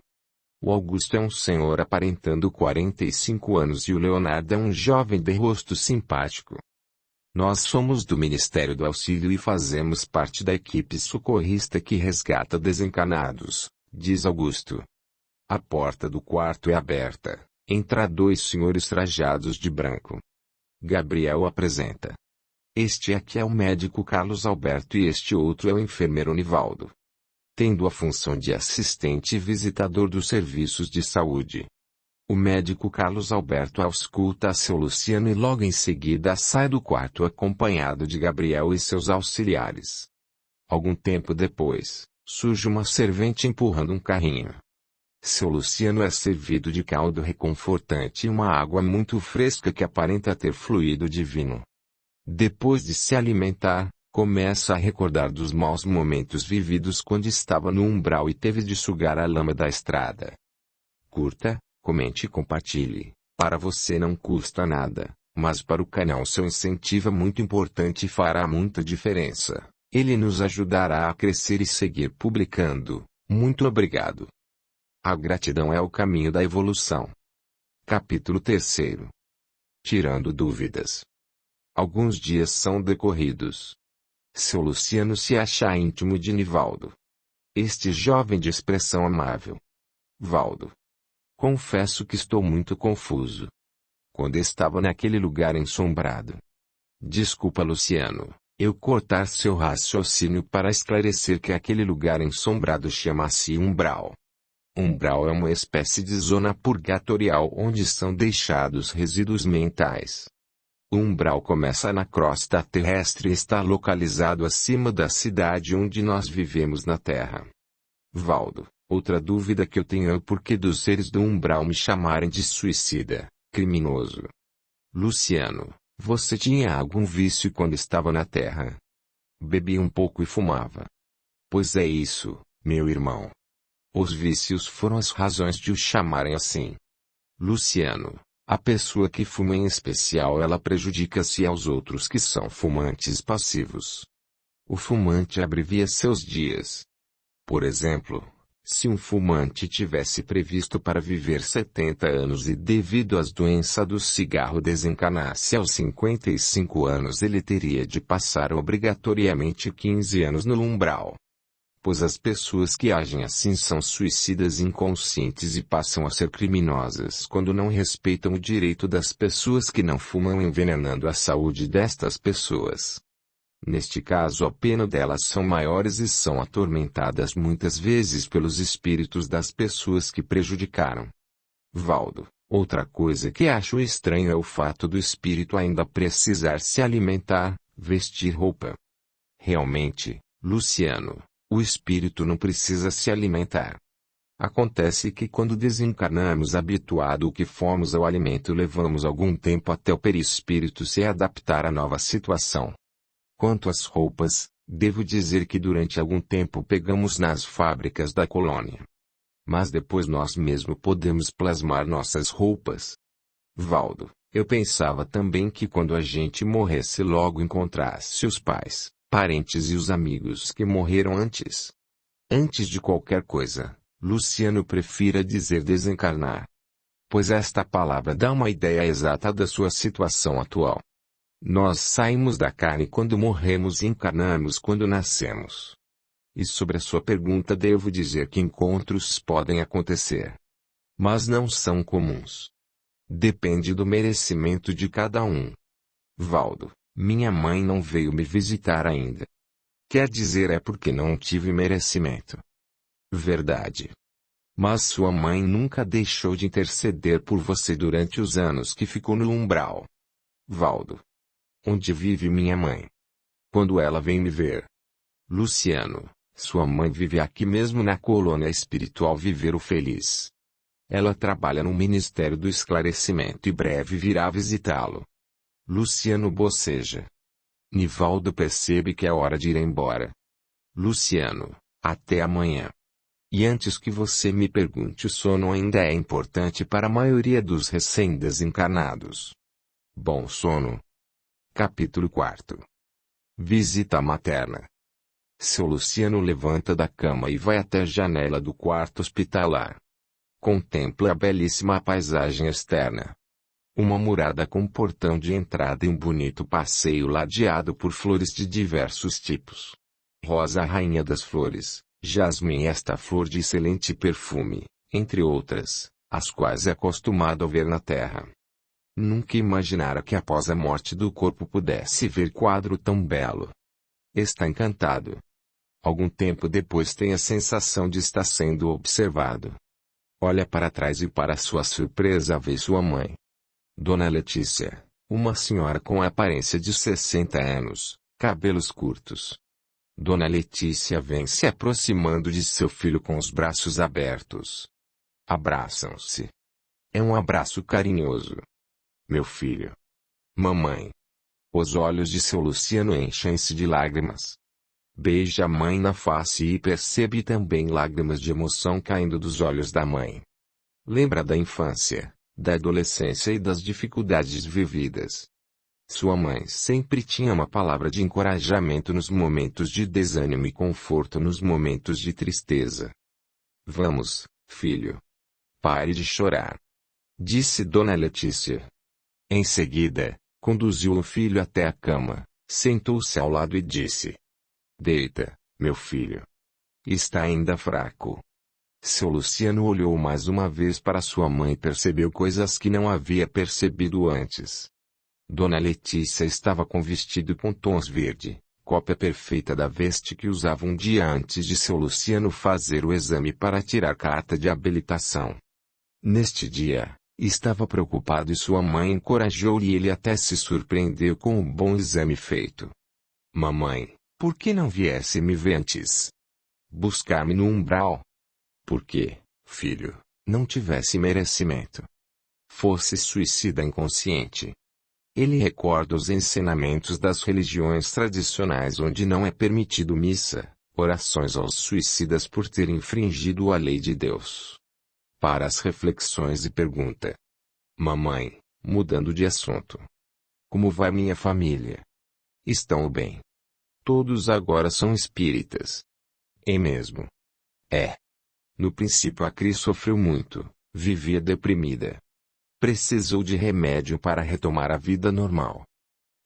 [SPEAKER 1] O Augusto é um senhor aparentando 45 anos e o Leonardo é um jovem de rosto simpático. Nós somos do Ministério do Auxílio e fazemos parte da equipe socorrista que resgata desencarnados, diz Augusto. A porta do quarto é aberta. Entra 2 senhores trajados de branco. Gabriel apresenta. Este aqui é o médico Carlos Alberto e este outro é o enfermeiro Nivaldo. Tendo a função de assistente e visitador dos serviços de saúde. O médico Carlos Alberto ausculta a seu Luciano e logo em seguida sai do quarto acompanhado de Gabriel e seus auxiliares. Algum tempo depois, surge uma servente empurrando um carrinho. Seu Luciano é servido de caldo reconfortante e uma água muito fresca que aparenta ter fluido divino. Depois de se alimentar, começa a recordar dos maus momentos vividos quando estava no umbral e teve de sugar a lama da estrada. Curta, comente e compartilhe. Para você não custa nada, mas para o canal seu incentivo é muito importante e fará muita diferença. Ele nos ajudará a crescer e seguir publicando. Muito obrigado. A gratidão é o caminho da evolução. Capítulo 3. Tirando dúvidas. Alguns dias são decorridos. Seu Luciano se acha íntimo de Nivaldo. Este jovem de expressão amável. Valdo. Confesso que estou muito confuso. Quando estava naquele lugar ensombrado. Desculpa, Luciano, eu cortar seu raciocínio para esclarecer que aquele lugar ensombrado chama-se umbral. Umbral é uma espécie de zona purgatorial onde são deixados resíduos mentais. O umbral começa na crosta terrestre e está localizado acima da cidade onde nós vivemos na Terra. Valdo, outra dúvida que eu tenho é o porquê dos seres do umbral me chamarem de suicida, criminoso. Luciano, você tinha algum vício quando estava na Terra? Bebia um pouco e fumava. Pois é isso, meu irmão. Os vícios foram as razões de o chamarem assim. Luciano, a pessoa que fuma em especial ela prejudica-se aos outros que são fumantes passivos. O fumante abrevia seus dias. Por exemplo, se um fumante tivesse previsto para viver 70 anos e devido às doenças do cigarro desencanasse aos 55 anos, ele teria de passar obrigatoriamente 15 anos no umbral. Pois as pessoas que agem assim são suicidas inconscientes e passam a ser criminosas quando não respeitam o direito das pessoas que não fumam, envenenando a saúde destas pessoas. Neste caso, a pena delas são maiores e são atormentadas muitas vezes pelos espíritos das pessoas que prejudicaram. Valdo, outra coisa que acho estranho é o fato do espírito ainda precisar se alimentar, vestir roupa. Realmente, Luciano, o espírito não precisa se alimentar. Acontece que quando desencarnamos habituado o que fomos ao alimento, levamos algum tempo até o perispírito se adaptar à nova situação. Quanto às roupas, devo dizer que durante algum tempo pegamos nas fábricas da colônia. Mas depois nós mesmos podemos plasmar nossas roupas. Valdo, eu pensava também que quando a gente morresse logo encontrasse os pais, parentes e os amigos que morreram antes. Antes de qualquer coisa, Luciano prefira dizer desencarnar. Pois esta palavra dá uma ideia exata da sua situação atual. Nós saímos da carne quando morremos e encarnamos quando nascemos. E sobre a sua pergunta devo dizer que encontros podem acontecer. Mas não são comuns. Depende do merecimento de cada um. Valdo, minha mãe não veio me visitar ainda. Quer dizer, é porque não tive merecimento. Verdade. Mas sua mãe nunca deixou de interceder por você durante os anos que ficou no umbral. Valdo. Onde vive minha mãe? Quando ela vem me ver? Luciano, sua mãe vive aqui mesmo na colônia espiritual Viver o Feliz. Ela trabalha no Ministério do Esclarecimento e breve virá visitá-lo. Luciano boceja. Nivaldo percebe que é hora de ir embora. Luciano, até amanhã. E antes que você me pergunte, o sono ainda é importante para a maioria dos recém-desencarnados. Bom sono. Capítulo 4. Visita materna. Seu Luciano levanta da cama e vai até a janela do quarto hospitalar. Contempla a belíssima paisagem externa. Uma murada com portão de entrada e um bonito passeio ladeado por flores de diversos tipos. Rosa, a rainha das flores, jasmim, esta flor de excelente perfume, entre outras, as quais é acostumado a ver na terra. Nunca imaginara que após a morte do corpo pudesse ver quadro tão belo. Está encantado. Algum tempo depois tem a sensação de estar sendo observado. Olha para trás e, para sua surpresa, vê sua mãe. Dona Letícia, uma senhora com a aparência de 60 anos, cabelos curtos. Dona Letícia vem se aproximando de seu filho com os braços abertos. Abraçam-se. É um abraço carinhoso. Meu filho. Mamãe. Os olhos de seu Luciano enchem-se de lágrimas. Beija a mãe na face e percebe também lágrimas de emoção caindo dos olhos da mãe. Lembra da infância, da adolescência e das dificuldades vividas. Sua mãe sempre tinha uma palavra de encorajamento nos momentos de desânimo e conforto nos momentos de tristeza. Vamos, filho. Pare de chorar. Disse Dona Letícia. Em seguida, conduziu o filho até a cama, sentou-se ao lado e disse: Deita, meu filho. Está ainda fraco. Seu Luciano olhou mais uma vez para sua mãe e percebeu coisas que não havia percebido antes. Dona Letícia estava com vestido com tons verde, cópia perfeita da veste que usava um dia antes de seu Luciano fazer o exame para tirar carta de habilitação. Neste dia, estava preocupado e sua mãe encorajou-lhe e ele até se surpreendeu com o bom exame feito. Mamãe, por que não viesse me ver antes? Buscar-me no umbral? Por que, filho, não tivesse merecimento? Fosse suicida inconsciente. Ele recorda os ensinamentos das religiões tradicionais onde não é permitido missa, orações aos suicidas por ter infringido a lei de Deus. Para as reflexões e pergunta. Mamãe, mudando de assunto. Como vai minha família? Estão bem? Todos agora são espíritas. É mesmo? É. No princípio a Cris sofreu muito, vivia deprimida. Precisou de remédio para retomar a vida normal.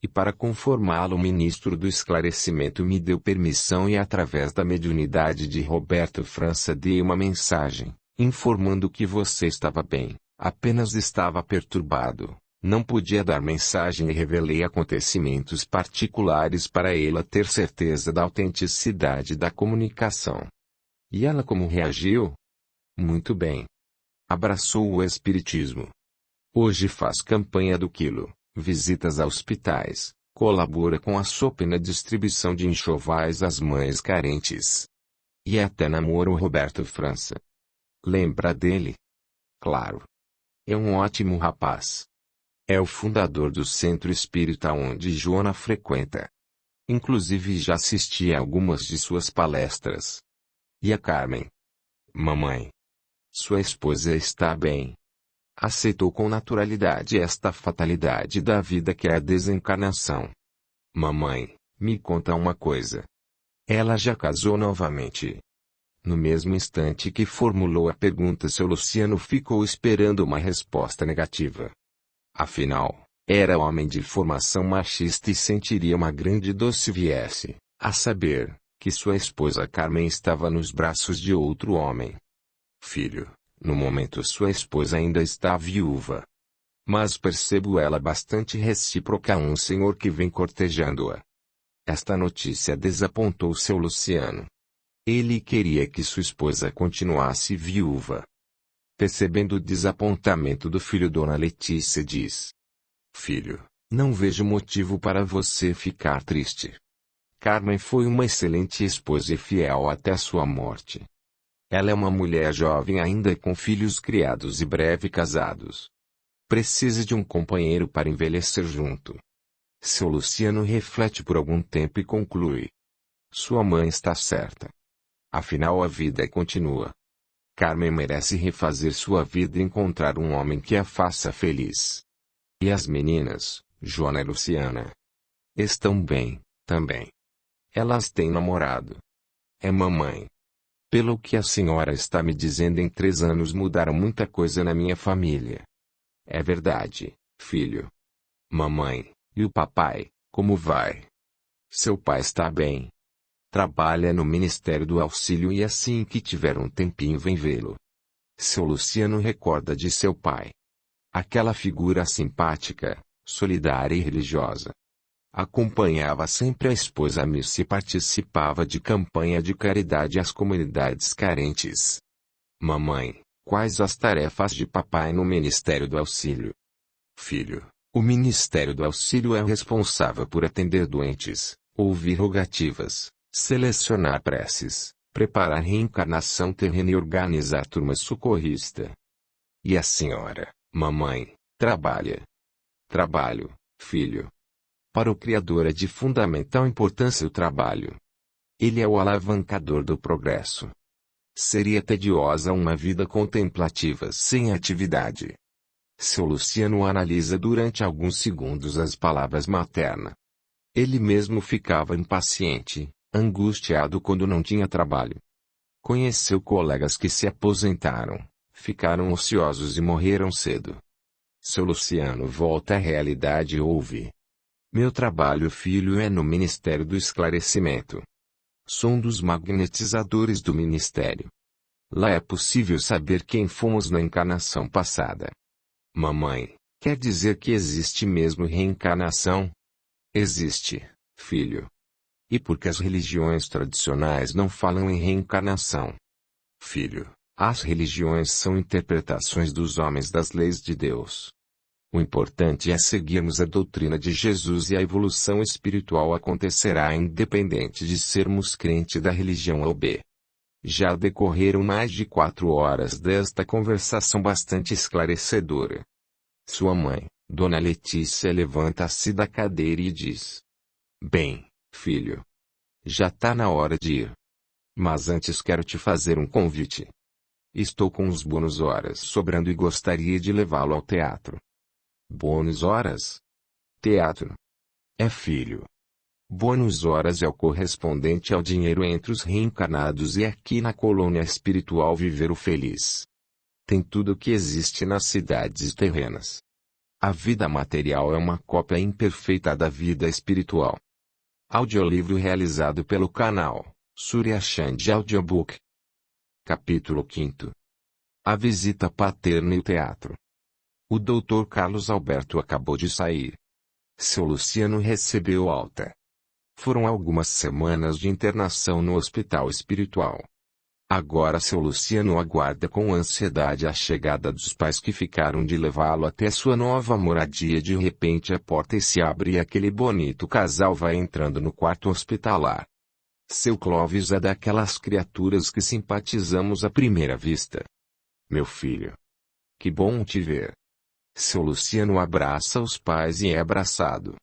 [SPEAKER 1] E para conformá-lo o ministro do esclarecimento me deu permissão e através da mediunidade de Roberto França dei uma mensagem, informando que você estava bem, apenas estava perturbado. Não podia dar mensagem e revelei acontecimentos particulares para ela ter certeza da autenticidade da comunicação. E ela como reagiu? Muito bem. Abraçou o espiritismo. Hoje faz campanha do quilo, visitas a hospitais, colabora com a sopa e na distribuição de enxovais às mães carentes. E até namora o Roberto França. Lembra dele? Claro. É um ótimo rapaz. É o fundador do centro espírita onde Joana frequenta. Inclusive já assisti a algumas de suas palestras. E a Carmen? Mamãe. Sua esposa está bem. Aceitou com naturalidade esta fatalidade da vida que é a desencarnação. Mamãe, me conta uma coisa. Ela já casou novamente. No mesmo instante que formulou a pergunta, seu Luciano ficou esperando uma resposta negativa. Afinal, era homem de formação machista e sentiria uma grande dor se viesse, a saber, que sua esposa Carmen estava nos braços de outro homem. Filho, no momento sua esposa ainda está viúva. Mas percebo ela bastante recíproca a um senhor que vem cortejando-a. Esta notícia desapontou seu Luciano. Ele queria que sua esposa continuasse viúva. Percebendo o desapontamento do filho, Dona Letícia diz: Filho, não vejo motivo para você ficar triste. Carmen foi uma excelente esposa e fiel até sua morte. Ela é uma mulher jovem ainda com filhos criados e breve casados. Precisa de um companheiro para envelhecer junto. Seu Luciano reflete por algum tempo e conclui: sua mãe está certa. Afinal a vida continua. Carmen merece refazer sua vida e encontrar um homem que a faça feliz. E as meninas, Joana e Luciana? Estão bem, também. Elas têm namorado. É mamãe. Pelo que a senhora está me dizendo, em 3 anos mudaram muita coisa na minha família. É verdade, filho. Mamãe, e o papai, como vai? Seu pai está bem. Trabalha no Ministério do Auxílio e assim que tiver um tempinho vem vê-lo. Seu Luciano recorda de seu pai. Aquela figura simpática, solidária e religiosa. Acompanhava sempre a esposa à missa e participava de campanha de caridade às comunidades carentes. Mamãe, quais as tarefas de papai no Ministério do Auxílio? Filho, o Ministério do Auxílio é responsável por atender doentes, ouvir rogativas, selecionar preces, preparar reencarnação terrena e organizar turma socorrista. E a senhora, mamãe, trabalha? Trabalho, filho. Para o Criador é de fundamental importância o trabalho. Ele é o alavancador do progresso. Seria tediosa uma vida contemplativa sem atividade. Seu Luciano analisa durante alguns segundos as palavras materna. Ele mesmo ficava impaciente, angustiado quando não tinha trabalho. Conheceu colegas que se aposentaram, ficaram ociosos e morreram cedo. Seu Luciano volta à realidade e ouve: meu trabalho, filho, é no Ministério do Esclarecimento. Sou um dos magnetizadores do Ministério. Lá é possível saber quem fomos na encarnação passada. Mamãe, quer dizer que existe mesmo reencarnação? Existe, filho. E por que as religiões tradicionais não falam em reencarnação? Filho, as religiões são interpretações dos homens das leis de Deus. O importante é seguirmos a doutrina de Jesus e a evolução espiritual acontecerá independente de sermos crente da religião ou B. Já decorreram mais de 4 horas desta conversação bastante esclarecedora. Sua mãe, Dona Letícia, levanta-se da cadeira e diz: Bem, filho. Já tá na hora de ir. Mas antes quero te fazer um convite. Estou com uns bônus horas sobrando e gostaria de levá-lo ao teatro. Bônus horas? Teatro. É, filho. Bônus horas é o correspondente ao dinheiro entre os reencarnados e aqui na colônia espiritual viver o feliz. Tem tudo o que existe nas cidades terrenas. A vida material é uma cópia imperfeita da vida espiritual. Audiolivro realizado pelo canal Surya Chand Audiobook. Capítulo 5. A visita paterna e o teatro. O Dr. Carlos Alberto acabou de sair. Seu Luciano recebeu alta. Foram algumas semanas de internação no hospital espiritual. Agora seu Luciano aguarda com ansiedade a chegada dos pais que ficaram de levá-lo até sua nova moradia. De repente a porta se abre e aquele bonito casal vai entrando no quarto hospitalar. Seu Clóvis é daquelas criaturas que simpatizamos à primeira vista. Meu filho. Que bom te ver. Seu Luciano abraça os pais e é abraçado.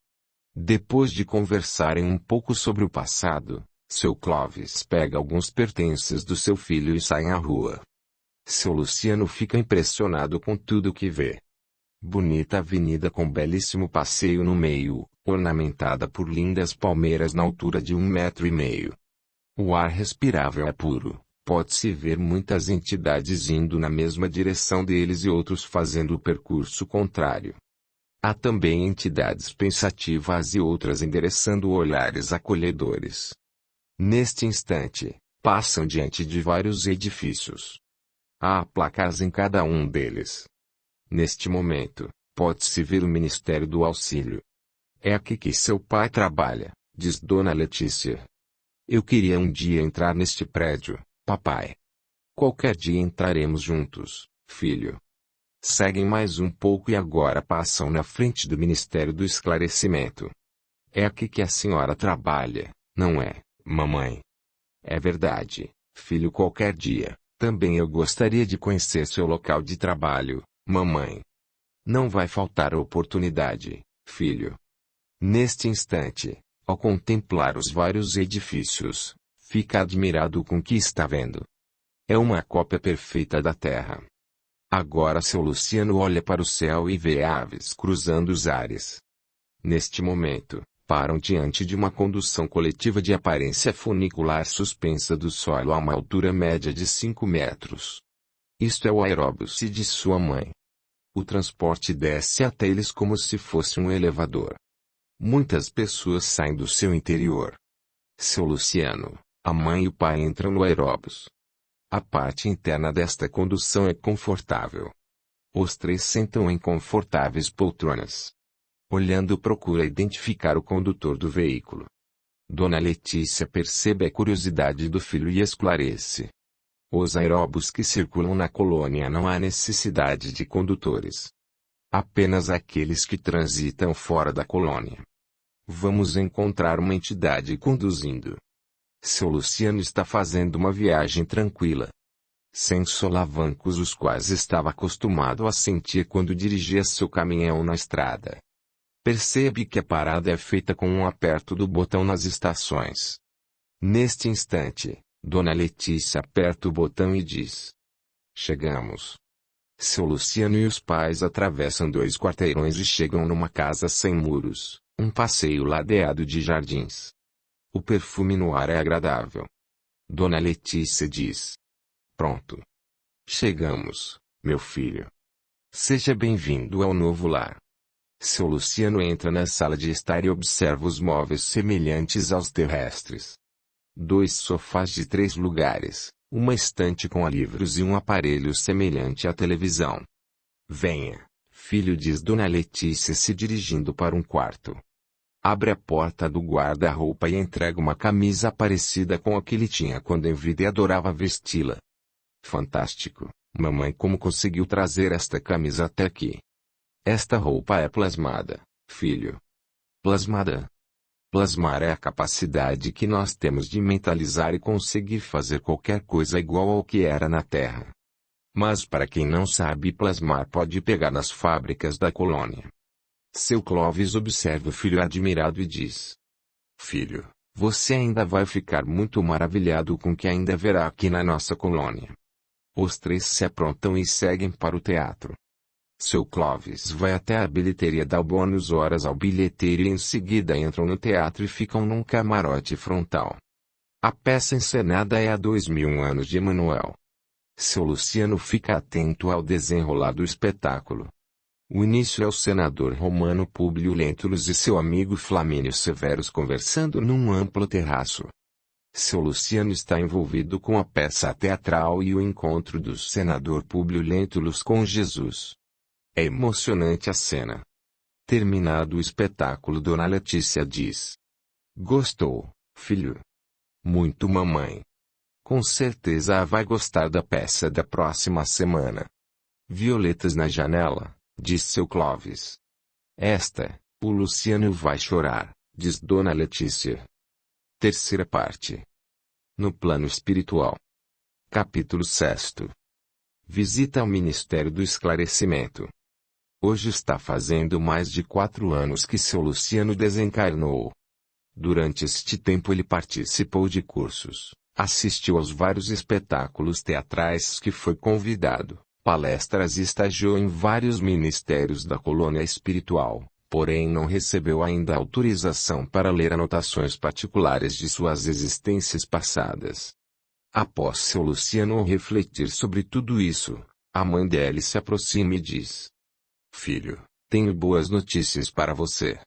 [SPEAKER 1] Depois de conversarem um pouco sobre o passado, seu Clóvis pega alguns pertences do seu filho e sai à rua. Seu Luciano fica impressionado com tudo que vê. Bonita avenida com belíssimo passeio no meio, ornamentada por lindas palmeiras na altura de 1,5 metro. O ar respirável é puro, pode-se ver muitas entidades indo na mesma direção deles e outros fazendo o percurso contrário. Há também entidades pensativas e outras endereçando olhares acolhedores. Neste instante, passam diante de vários edifícios. Há placas em cada um deles. Neste momento, pode-se ver o Ministério do Auxílio. É aqui que seu pai trabalha, diz Dona Letícia. Eu queria um dia entrar neste prédio, papai. Qualquer dia entraremos juntos, filho. Seguem mais um pouco e agora passam na frente do Ministério do Esclarecimento. É aqui que a senhora trabalha, não é, mamãe? É verdade, filho. Qualquer dia, também eu gostaria de conhecer seu local de trabalho, mamãe. Não vai faltar oportunidade, filho. Neste instante, ao contemplar os vários edifícios, fica admirado com o que está vendo. É uma cópia perfeita da Terra. Agora seu Luciano olha para o céu e vê aves cruzando os ares. Neste momento, param diante de uma condução coletiva de aparência funicular suspensa do solo a uma altura média de 5 metros. Isto é o aeróbus de sua mãe. O transporte desce até eles como se fosse um elevador. Muitas pessoas saem do seu interior. Seu Luciano, a mãe e o pai entram no aeróbus. A parte interna desta condução é confortável. Os três sentam em confortáveis poltronas. Olhando, procura identificar o condutor do veículo. Dona Letícia percebe a curiosidade do filho e esclarece. Os aeróbus que circulam na colônia não há necessidade de condutores. Apenas aqueles que transitam fora da colônia. Vamos encontrar uma entidade conduzindo. Seu Luciano está fazendo uma viagem tranquila. Sem solavancos os quais estava acostumado a sentir quando dirigia seu caminhão na estrada. Percebe que a parada é feita com um aperto do botão nas estações. Neste instante, Dona Letícia aperta o botão e diz: Chegamos. Seu Luciano e os pais atravessam 2 quarteirões e chegam numa casa sem muros, um passeio ladeado de jardins. O perfume no ar é agradável. Dona Letícia diz: Pronto. Chegamos, meu filho. Seja bem-vindo ao novo lar. Seu Luciano entra na sala de estar e observa os móveis semelhantes aos terrestres. 2 sofás de 3 lugares, uma estante com livros e um aparelho semelhante à televisão. Venha, filho, diz Dona Letícia se dirigindo para um quarto. Abre a porta do guarda-roupa e entrega uma camisa parecida com a que ele tinha quando em vida e adorava vesti-la. Fantástico, mamãe, como conseguiu trazer esta camisa até aqui? Esta roupa é plasmada, filho. Plasmada? Plasmar é a capacidade que nós temos de mentalizar e conseguir fazer qualquer coisa igual ao que era na Terra. Mas para quem não sabe, plasmar pode pegar nas fábricas da colônia. Seu Clóvis observa o filho admirado e diz: Filho, você ainda vai ficar muito maravilhado com o que ainda verá aqui na nossa colônia. Os três se aprontam e seguem para o teatro. Seu Clóvis vai até a bilheteria, dar bônus horas ao bilheteiro e em seguida entram no teatro e ficam num camarote frontal. A peça encenada é a 2001 anos de Emanuel. Seu Luciano fica atento ao desenrolar do espetáculo. O início é o senador romano Públio Lentulus e seu amigo Flamínio Severus conversando num amplo terraço. Seu Luciano está envolvido com a peça teatral e o encontro do senador Públio Lentulus com Jesus. É emocionante a cena. Terminado o espetáculo, Dona Letícia diz: Gostou, filho? Muito, mamãe. Com certeza vai gostar da peça da próxima semana. Violetas na janela, diz seu Clóvis. O Luciano vai chorar, diz Dona Letícia. Terceira parte. No plano espiritual. Capítulo 6. Visita ao Ministério do Esclarecimento. Hoje está fazendo mais de 4 anos que seu Luciano desencarnou. Durante este tempo ele participou de cursos, assistiu aos vários espetáculos teatrais que foi convidado, palestras e estagiou em vários ministérios da colônia espiritual, porém não recebeu ainda autorização para ler anotações particulares de suas existências passadas. Após seu Luciano refletir sobre tudo isso, a mãe dele se aproxima e diz: Filho, tenho boas notícias para você.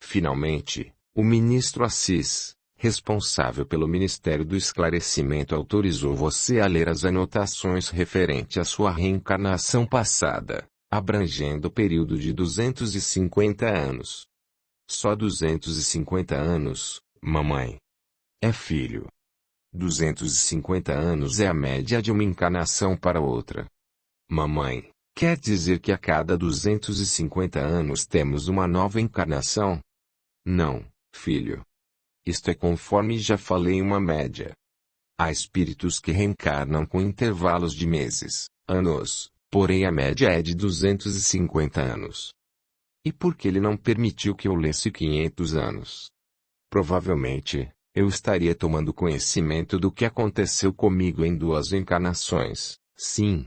[SPEAKER 1] Finalmente, o ministro Assis, responsável pelo Ministério do Esclarecimento, autorizou você a ler as anotações referentes à sua reencarnação passada, abrangendo o período de 250 anos. Só 250 anos, mamãe? É, filho. 250 anos é a média de uma encarnação para outra. Mamãe, quer dizer que a cada 250 anos temos uma nova encarnação? Não, filho. Isto é conforme já falei, uma média. Há espíritos que reencarnam com intervalos de meses, anos, porém a média é de 250 anos. E por que ele não permitiu que eu lesse 500 anos? Provavelmente, eu estaria tomando conhecimento do que aconteceu comigo em 2 encarnações, sim.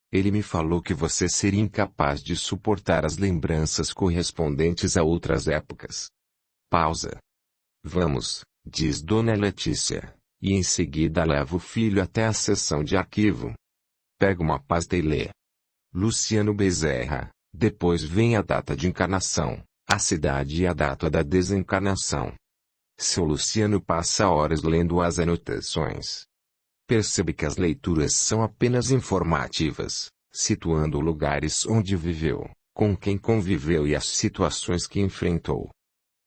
[SPEAKER 1] Ele me falou que você seria incapaz de suportar as lembranças correspondentes a outras épocas. Pausa. Vamos, diz Dona Letícia, e em seguida leva o filho até a seção de arquivo. Pega uma pasta e lê. Luciano Bezerra, depois vem a data de encarnação, a cidade e a data da desencarnação. Seu Luciano passa horas lendo as anotações. Percebe que as leituras são apenas informativas, situando lugares onde viveu, com quem conviveu e as situações que enfrentou.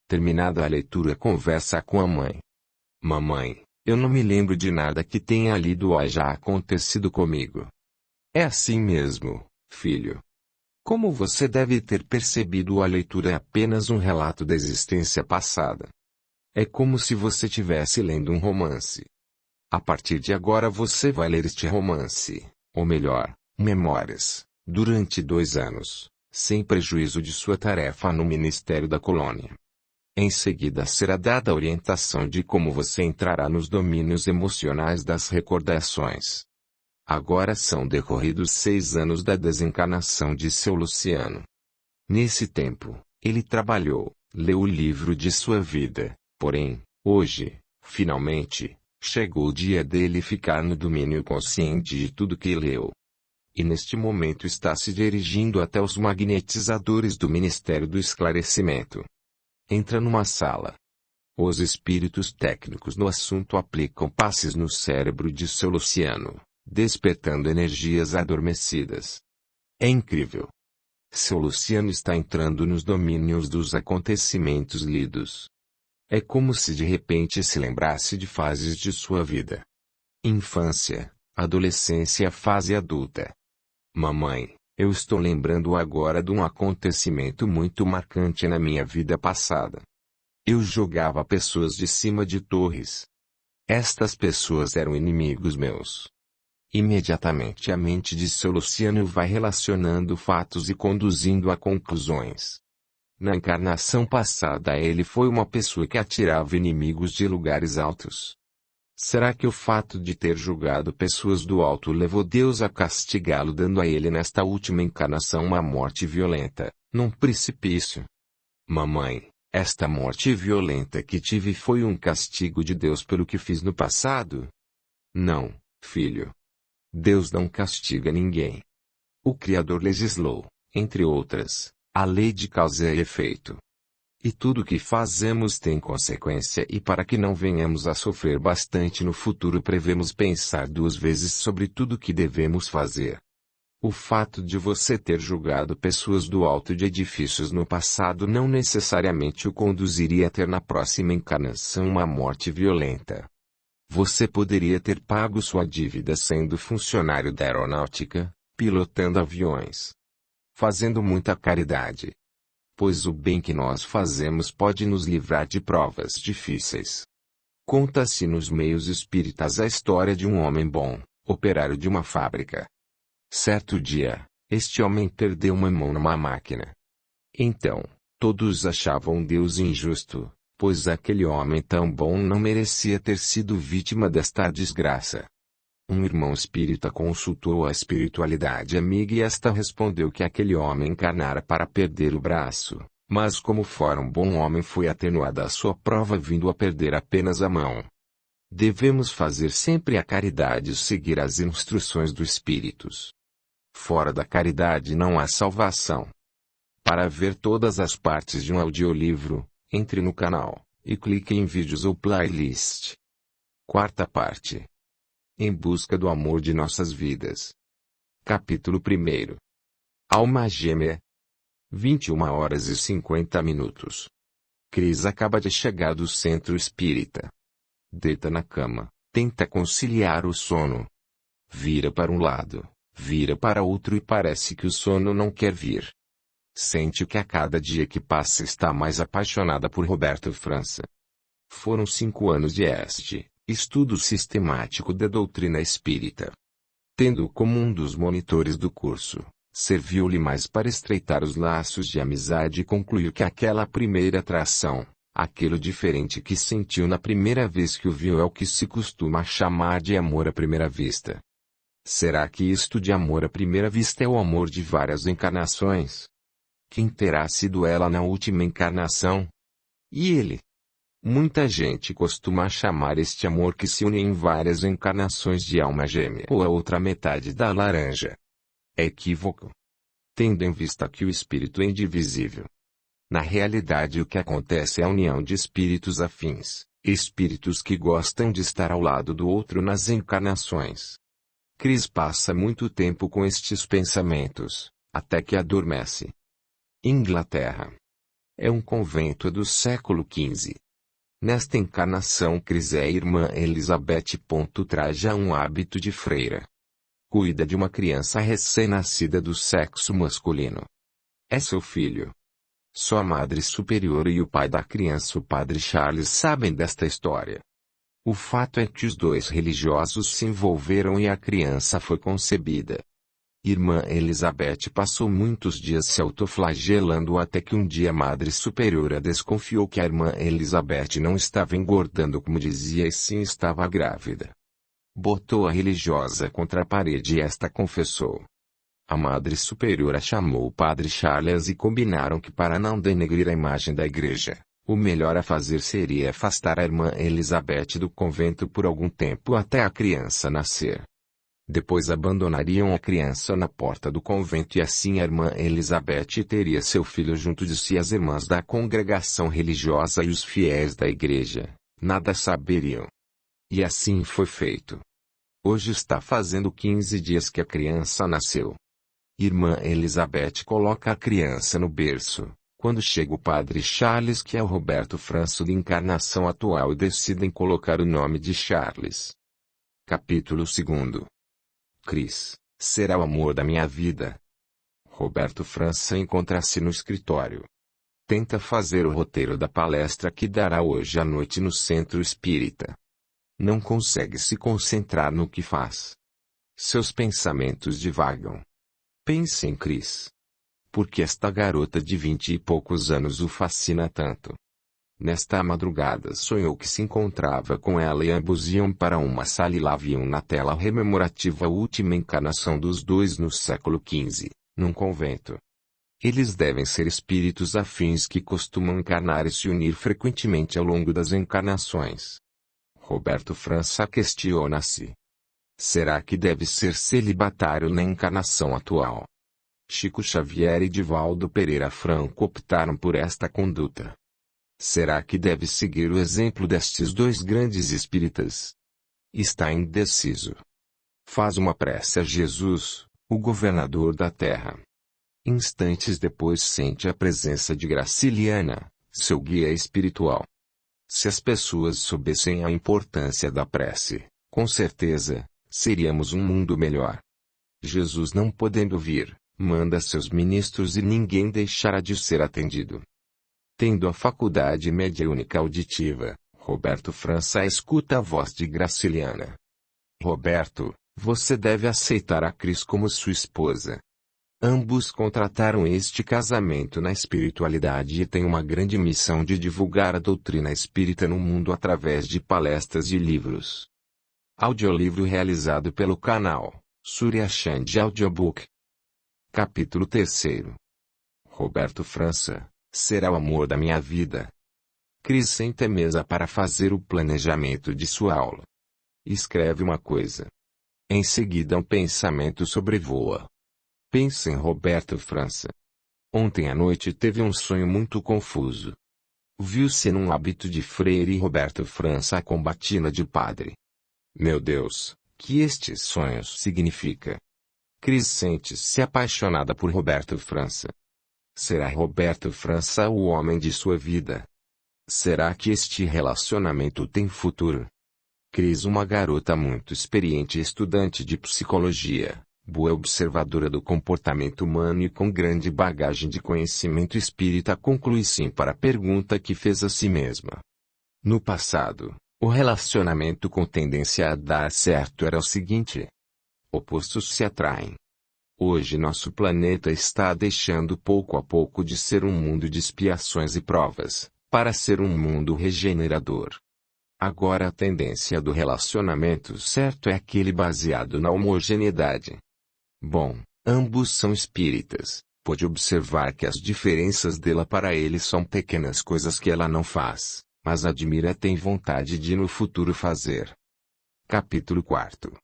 [SPEAKER 1] Terminada a leitura, conversa com a mãe. Mamãe, eu não me lembro de nada que tenha lido ou já acontecido comigo. É assim mesmo, filho. Como você deve ter percebido, a leitura é apenas um relato da existência passada. É como se você estivesse lendo um romance. A partir de agora você vai ler este romance, ou melhor, memórias, durante 2 anos, sem prejuízo de sua tarefa no Ministério da Colônia. Em seguida será dada a orientação de como você entrará nos domínios emocionais das recordações. Agora são decorridos 6 anos da desencarnação de seu Luciano. Nesse tempo, ele trabalhou, leu o livro de sua vida, porém, hoje, finalmente, chegou o dia dele ficar no domínio consciente de tudo que leu. E neste momento está se dirigindo até os magnetizadores do Ministério do Esclarecimento. Entra numa sala. Os espíritos técnicos no assunto aplicam passes no cérebro de seu Luciano, despertando energias adormecidas. É incrível. Seu Luciano está entrando nos domínios dos acontecimentos lidos. É como se de repente se lembrasse de fases de sua vida. Infância, adolescência e fase adulta. Mamãe, eu estou lembrando agora de um acontecimento muito marcante na minha vida passada. Eu jogava pessoas de cima de torres. Estas pessoas eram inimigos meus. Imediatamente a mente de seu Luciano vai relacionando fatos e conduzindo a conclusões. Na encarnação passada ele foi uma pessoa que atirava inimigos de lugares altos. Será que o fato de ter julgado pessoas do alto levou Deus a castigá-lo, dando a ele nesta última encarnação uma morte violenta, num precipício? Mamãe, esta morte violenta que tive foi um castigo de Deus pelo que fiz no passado? Não, filho. Deus não castiga ninguém. O Criador legislou, entre outras, a lei de causa e efeito. E tudo que fazemos tem consequência, e para que não venhamos a sofrer bastante no futuro prevemos pensar duas vezes sobre tudo que devemos fazer. O fato de você ter julgado pessoas do alto de edifícios no passado não necessariamente o conduziria a ter na próxima encarnação uma morte violenta. Você poderia ter pago sua dívida sendo funcionário da aeronáutica, pilotando aviões, fazendo muita caridade. Pois o bem que nós fazemos pode nos livrar de provas difíceis. Conta-se nos meios espíritas a história de um homem bom, operário de uma fábrica. Certo dia, este homem perdeu uma mão numa máquina. Então, todos achavam Deus injusto, pois aquele homem tão bom não merecia ter sido vítima desta desgraça. Um irmão espírita consultou a espiritualidade amiga e esta respondeu que aquele homem encarnara para perder o braço, mas como fora um bom homem foi atenuada a sua prova vindo a perder apenas a mão. Devemos fazer sempre a caridade e seguir as instruções dos espíritos. Fora da caridade não há salvação. Para ver todas as partes de um audiolivro, entre no canal, e clique em vídeos ou playlist. Quarta parte. Em busca do amor de nossas vidas. Capítulo 1. Alma gêmea. 21h50. Cris acaba de chegar do centro espírita. Deita na cama, tenta conciliar o sono. Vira para um lado, vira para outro e parece que o sono não quer vir. Sente que a cada dia que passa está mais apaixonada por Roberto França. Foram 5 anos de estudo sistemático da doutrina espírita. Tendo-o como um dos monitores do curso, serviu-lhe mais para estreitar os laços de amizade e concluiu que aquela primeira atração, aquilo diferente que sentiu na primeira vez que o viu é o que se costuma chamar de amor à primeira vista. Será que isto de amor à primeira vista é o amor de várias encarnações? Quem terá sido ela na última encarnação? E ele? Muita gente costuma chamar este amor que se une em várias encarnações de alma gêmea ou a outra metade da laranja. É equívoco. Tendo em vista que o espírito é indivisível. Na realidade o que acontece é a união de espíritos afins, espíritos que gostam de estar ao lado do outro nas encarnações. Cris passa muito tempo com estes pensamentos, até que adormece. Inglaterra. É um convento do século XV. Nesta encarnação Cris é a irmã Elizabeth. Traja um hábito de freira. Cuida de uma criança recém-nascida do sexo masculino. É seu filho. Sua madre superior e o pai da criança, o padre Charles, sabem desta história. O fato é que os dois religiosos se envolveram e a criança foi concebida. Irmã Elizabeth passou muitos dias se autoflagelando até que um dia a Madre Superiora desconfiou que a irmã Elizabeth não estava engordando como dizia e sim estava grávida. Botou a religiosa contra a parede e esta confessou. A Madre Superiora chamou o Padre Charles e combinaram que para não denegrir a imagem da igreja, o melhor a fazer seria afastar a irmã Elizabeth do convento por algum tempo até a criança nascer. Depois abandonariam a criança na porta do convento e assim a irmã Elizabeth teria seu filho junto de si. As irmãs da congregação religiosa e os fiéis da igreja nada saberiam. E assim foi feito. Hoje está fazendo 15 dias que a criança nasceu. Irmã Elizabeth coloca a criança no berço, quando chega o padre Charles, que é o Roberto Franço de encarnação atual, e decidem colocar o nome de Charles. Capítulo 2. Chris, será o amor da minha vida. Roberto Franço encontra-se no escritório. Tenta fazer o roteiro da palestra que dará hoje à noite no Centro Espírita. Não consegue se concentrar no que faz. Seus pensamentos divagam. Pense em Chris. Por que esta garota de 20 e poucos anos o fascina tanto? Nesta madrugada sonhou que se encontrava com ela e ambos iam para uma sala e lá viam na tela rememorativa a última encarnação dos dois no século XV, num convento. Eles devem ser espíritos afins que costumam encarnar e se unir frequentemente ao longo das encarnações. Roberto Franço questiona-se. Será que deve ser celibatário na encarnação atual? Chico Xavier e Divaldo Pereira Franco optaram por esta conduta. Será que deve seguir o exemplo destes dois grandes espíritas? Está indeciso. Faz uma prece a Jesus, o governador da terra. Instantes depois sente a presença de Graciliana, seu guia espiritual. Se as pessoas soubessem a importância da prece, com certeza, seríamos um mundo melhor. Jesus, não podendo vir, manda seus ministros e ninguém deixará de ser atendido. Tendo a faculdade mediúnica auditiva, Roberto Franço escuta a voz de Graciliana. Roberto, você deve aceitar a Cris como sua esposa. Ambos contrataram este casamento na espiritualidade e têm uma grande missão de divulgar a doutrina espírita no mundo através de palestras e livros. Audiolivro realizado pelo canal Surya Chand Audiobook. Capítulo 3. Roberto Franço, será o amor da minha vida. Cris senta à mesa para fazer o planejamento de sua aula. Escreve uma coisa. Em seguida um pensamento sobrevoa. Pensa em Roberto Franço. Ontem à noite teve um sonho muito confuso. Viu-se num hábito de freire e Roberto Franço com batina de padre. Meu Deus, que estes sonhos significa? Cris sente-se apaixonada por Roberto Franço. Será Roberto Franço o homem de sua vida? Será que este relacionamento tem futuro? Cris, uma garota muito experiente e estudante de psicologia, boa observadora do comportamento humano e com grande bagagem de conhecimento espírita, conclui sim para a pergunta que fez a si mesma. No passado, o relacionamento com tendência a dar certo era o seguinte: opostos se atraem. Hoje nosso planeta está deixando pouco a pouco de ser um mundo de expiações e provas, para ser um mundo regenerador. Agora a tendência do relacionamento certo é aquele baseado na homogeneidade. Bom, ambos são espíritas, pode observar que as diferenças dela para ele são pequenas coisas que ela não faz, mas admira e tem vontade de no futuro fazer. Capítulo 4.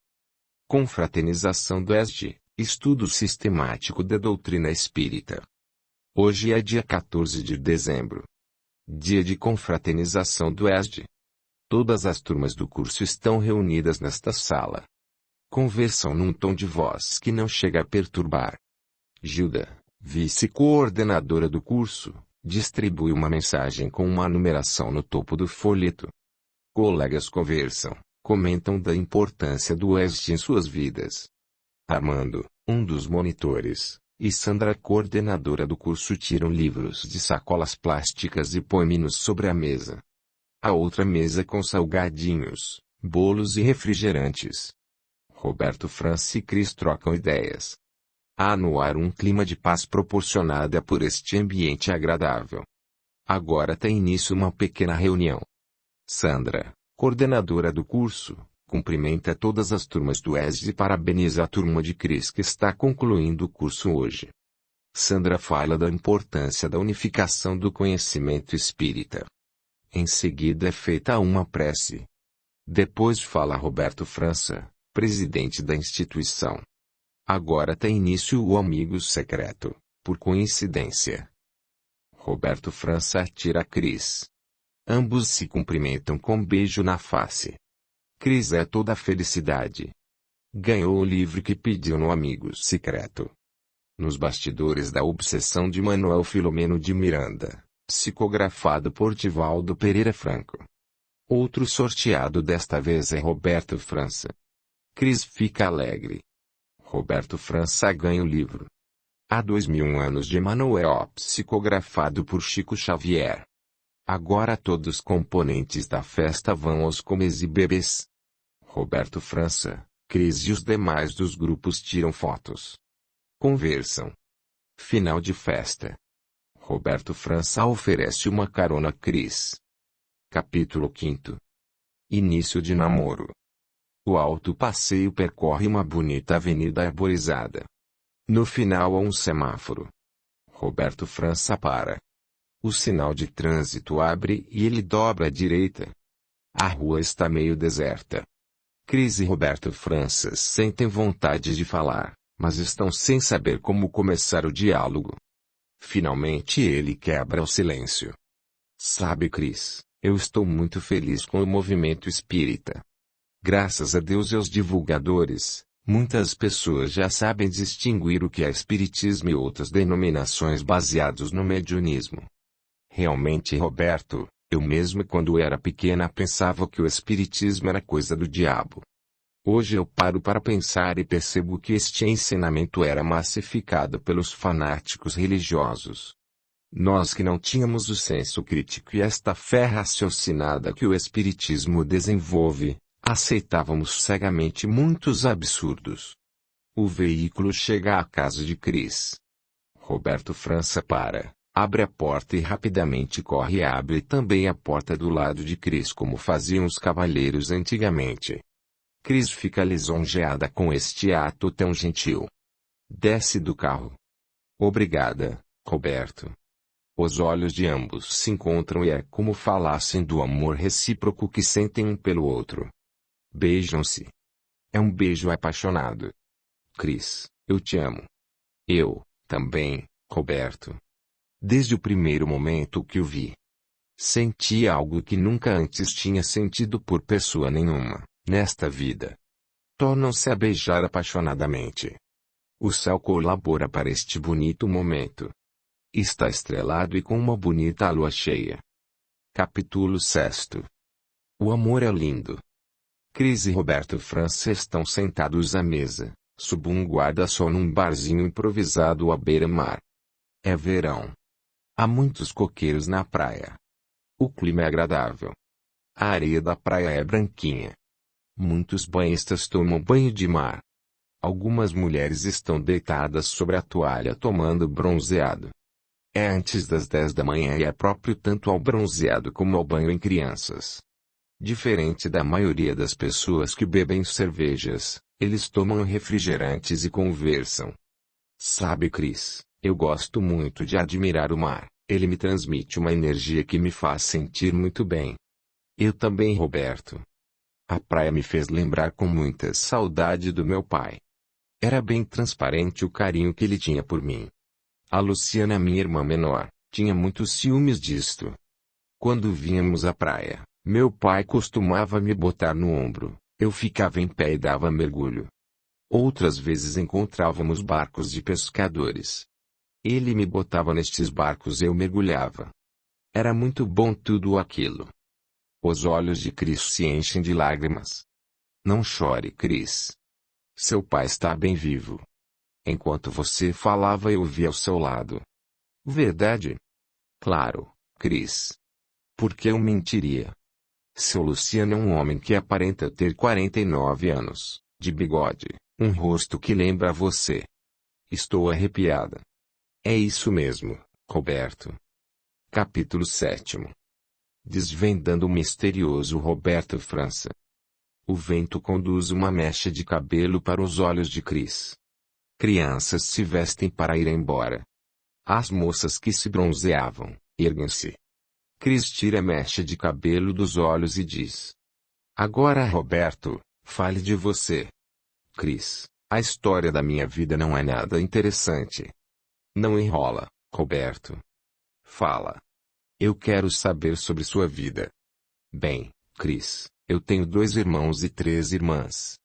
[SPEAKER 1] Confraternização do ESD, estudo sistemático da doutrina espírita. Hoje é dia 14 de dezembro. Dia de confraternização do ESD. Todas as turmas do curso estão reunidas nesta sala. Conversam num tom de voz que não chega a perturbar. Gilda, vice-coordenadora do curso, distribui uma mensagem com uma numeração no topo do folheto. Colegas conversam, comentam da importância do ESD em suas vidas. Armando, um dos monitores, e Sandra, coordenadora do curso, tiram livros de sacolas plásticas e põem-nos sobre a mesa. A outra mesa com salgadinhos, bolos e refrigerantes. Roberto Franço e Cris trocam ideias. Há no ar um clima de paz proporcionada por este ambiente agradável. Agora tem início uma pequena reunião. Sandra, coordenadora do curso, cumprimenta todas as turmas do ESD e parabeniza a turma de Cris que está concluindo o curso hoje. Sandra fala da importância da unificação do conhecimento espírita. Em seguida é feita uma prece. Depois fala Roberto Franço, presidente da instituição. Agora tem início o amigo secreto, por coincidência. Roberto Franço atira a Cris. Ambos se cumprimentam com um beijo na face. Cris é toda a felicidade. Ganhou o livro que pediu no amigo secreto. Nos bastidores da obsessão de Manuel Filomeno de Miranda, psicografado por Divaldo Pereira Franco. Outro sorteado desta vez é Roberto França. Cris fica alegre. Roberto França ganha o livro. Há 2001 anos de Manuel, psicografado por Chico Xavier. Agora todos os componentes da festa vão aos comes e bebês. Roberto França, Cris e os demais dos grupos tiram fotos. Conversam. Final de festa. Roberto França oferece uma carona a Cris. Capítulo 5. Início de namoro. O alto passeio percorre uma bonita avenida arborizada. No final há um semáforo. Roberto França para. O sinal de trânsito abre e ele dobra à direita. A rua está meio deserta. Cris e Roberto França sentem vontade de falar, mas estão sem saber como começar o diálogo. Finalmente ele quebra o silêncio. Sabe, Cris, eu estou muito feliz com o movimento espírita. Graças a Deus e aos divulgadores, muitas pessoas já sabem distinguir o que é espiritismo e outras denominações baseadas no mediunismo. Realmente, Roberto, eu mesmo quando era pequena pensava que o espiritismo era coisa do diabo. Hoje eu paro para pensar e percebo que este ensinamento era massificado pelos fanáticos religiosos. Nós que não tínhamos o senso crítico e esta fé raciocinada que o espiritismo desenvolve, aceitávamos cegamente muitos absurdos. O veículo chega à casa de Cris. Roberto França para. Abre a porta e rapidamente corre e abre também a porta do lado de Cris como faziam os cavalheiros antigamente. Cris fica lisonjeada com este ato tão gentil. Desce do carro. Obrigada, Roberto. Os olhos de ambos se encontram e é como falassem do amor recíproco que sentem um pelo outro. Beijam-se. É um beijo apaixonado. Cris, eu te amo. Eu, também, Roberto. Desde o primeiro momento que o vi. Senti algo que nunca antes tinha sentido por pessoa nenhuma, nesta vida. Tornam-se a beijar apaixonadamente. O céu colabora para este bonito momento. Está estrelado e com uma bonita lua cheia. Capítulo 6. O amor é lindo. Cris e Roberto França estão sentados à mesa, sob um guarda-sol num barzinho improvisado à beira-mar. É verão. Há muitos coqueiros na praia. O clima é agradável. A areia da praia é branquinha. Muitos banhistas tomam banho de mar. Algumas mulheres estão deitadas sobre a toalha tomando bronzeado. É antes das 10 da manhã e é próprio tanto ao bronzeado como ao banho em crianças. Diferente da maioria das pessoas que bebem cervejas, eles tomam refrigerantes e conversam. Sabe, Cris, eu gosto muito de admirar o mar, ele me transmite uma energia que me faz sentir muito bem. Eu também, Roberto. A praia me fez lembrar com muita saudade do meu pai. Era bem transparente o carinho que ele tinha por mim. A Luciana, minha irmã menor, tinha muitos ciúmes disto. Quando vínhamos à praia, meu pai costumava me botar no ombro, eu ficava em pé e dava mergulho. Outras vezes encontrávamos barcos de pescadores. Ele me botava nestes barcos e eu mergulhava. Era muito bom tudo aquilo. Os olhos de Cris se enchem de lágrimas. Não chore, Cris. Seu pai está bem vivo. Enquanto você falava eu vi ao seu lado. Verdade? Claro, Cris. Por que eu mentiria? Seu Luciano é um homem que aparenta ter 49 anos, de bigode, um rosto que lembra você. Estou arrepiada. É isso mesmo, Roberto. Capítulo 7. Desvendando o misterioso Roberto França. O vento conduz uma mecha de cabelo para os olhos de Cris. Crianças se vestem para ir embora. As moças que se bronzeavam, erguem-se. Cris tira a mecha de cabelo dos olhos e diz. Agora, Roberto, fale de você. Cris, a história da minha vida não é nada interessante. Não enrola, Roberto. Fala. Eu quero saber sobre sua vida. Bem, Cris, eu tenho 2 irmãos e 3 irmãs.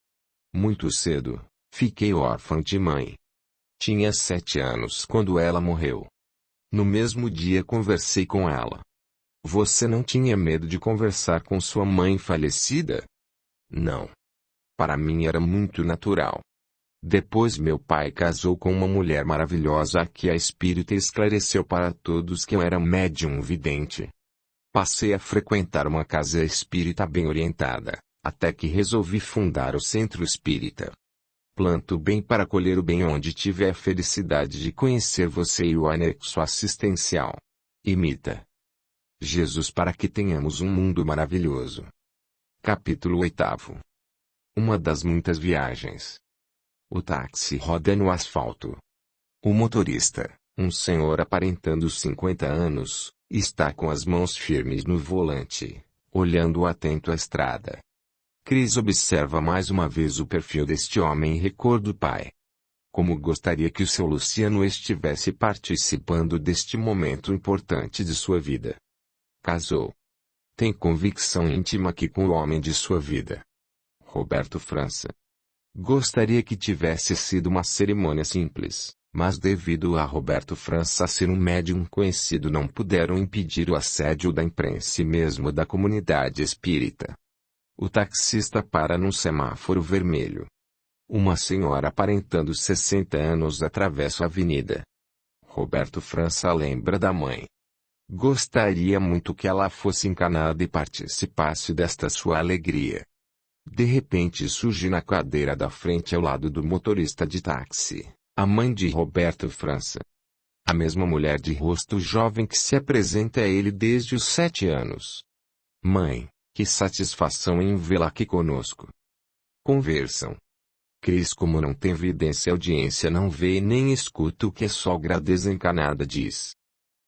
[SPEAKER 1] Muito cedo, fiquei órfã de mãe. Tinha 7 anos quando ela morreu. No mesmo dia conversei com ela. Você não tinha medo de conversar com sua mãe falecida? Não. Para mim era muito natural. Depois meu pai casou com uma mulher maravilhosa que a espírita esclareceu para todos que eu era médium vidente. Passei a frequentar uma casa espírita bem orientada, até que resolvi fundar o centro espírita. Planto o bem para colher o bem onde tive a felicidade de conhecer você e o anexo assistencial. Imita Jesus para que tenhamos um mundo maravilhoso. Capítulo 8. Uma das muitas viagens. O táxi roda no asfalto. O motorista, um senhor aparentando 50 anos, está com as mãos firmes no volante, olhando atento à estrada. Chris observa mais uma vez o perfil deste homem e recorda o pai. Como gostaria que o seu Luciano estivesse participando deste momento importante de sua vida. Casou. Tem convicção íntima que com o homem de sua vida. Roberto França. Gostaria que tivesse sido uma cerimônia simples, mas devido a Roberto França ser um médium conhecido não puderam impedir o assédio da imprensa e mesmo da comunidade espírita. O taxista para num semáforo vermelho. Uma senhora aparentando 60 anos atravessa a avenida. Roberto França lembra da mãe. Gostaria muito que ela fosse encanada e participasse desta sua alegria. De repente surge na cadeira da frente ao lado do motorista de táxi, a mãe de Roberto França. A mesma mulher de rosto jovem que se apresenta a ele desde os 7 anos. Mãe, que satisfação em vê-la aqui conosco. Conversam. Chris, como não tem vidência e audiência, não vê e nem escuta o que a sogra desencanada diz.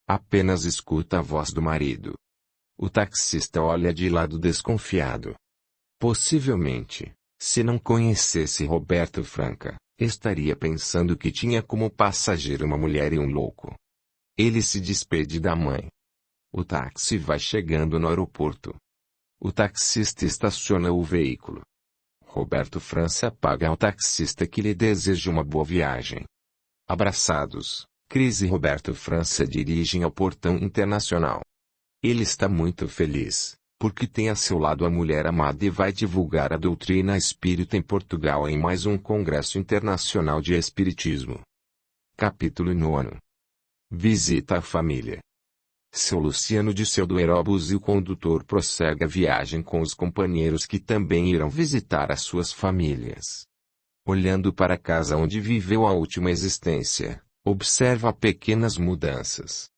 [SPEAKER 1] Apenas escuta a voz do marido. O taxista olha de lado desconfiado. Possivelmente, se não conhecesse Roberto França, estaria pensando que tinha como passageiro uma mulher e um louco. Ele se despede da mãe. O táxi vai chegando no aeroporto. O taxista estaciona o veículo. Roberto França paga ao taxista que lhe deseja uma boa viagem. Abraçados, Chris e Roberto França dirigem ao portão internacional. Ele está muito feliz, porque tem a seu lado a mulher amada e vai divulgar a doutrina espírita em Portugal em mais um congresso internacional de espiritismo. Capítulo 9. Visita à família. Seu Luciano disse ao do aerobus e o condutor prossegue a viagem com os companheiros que também irão visitar as suas famílias. Olhando para a casa onde viveu a última existência, observa pequenas mudanças.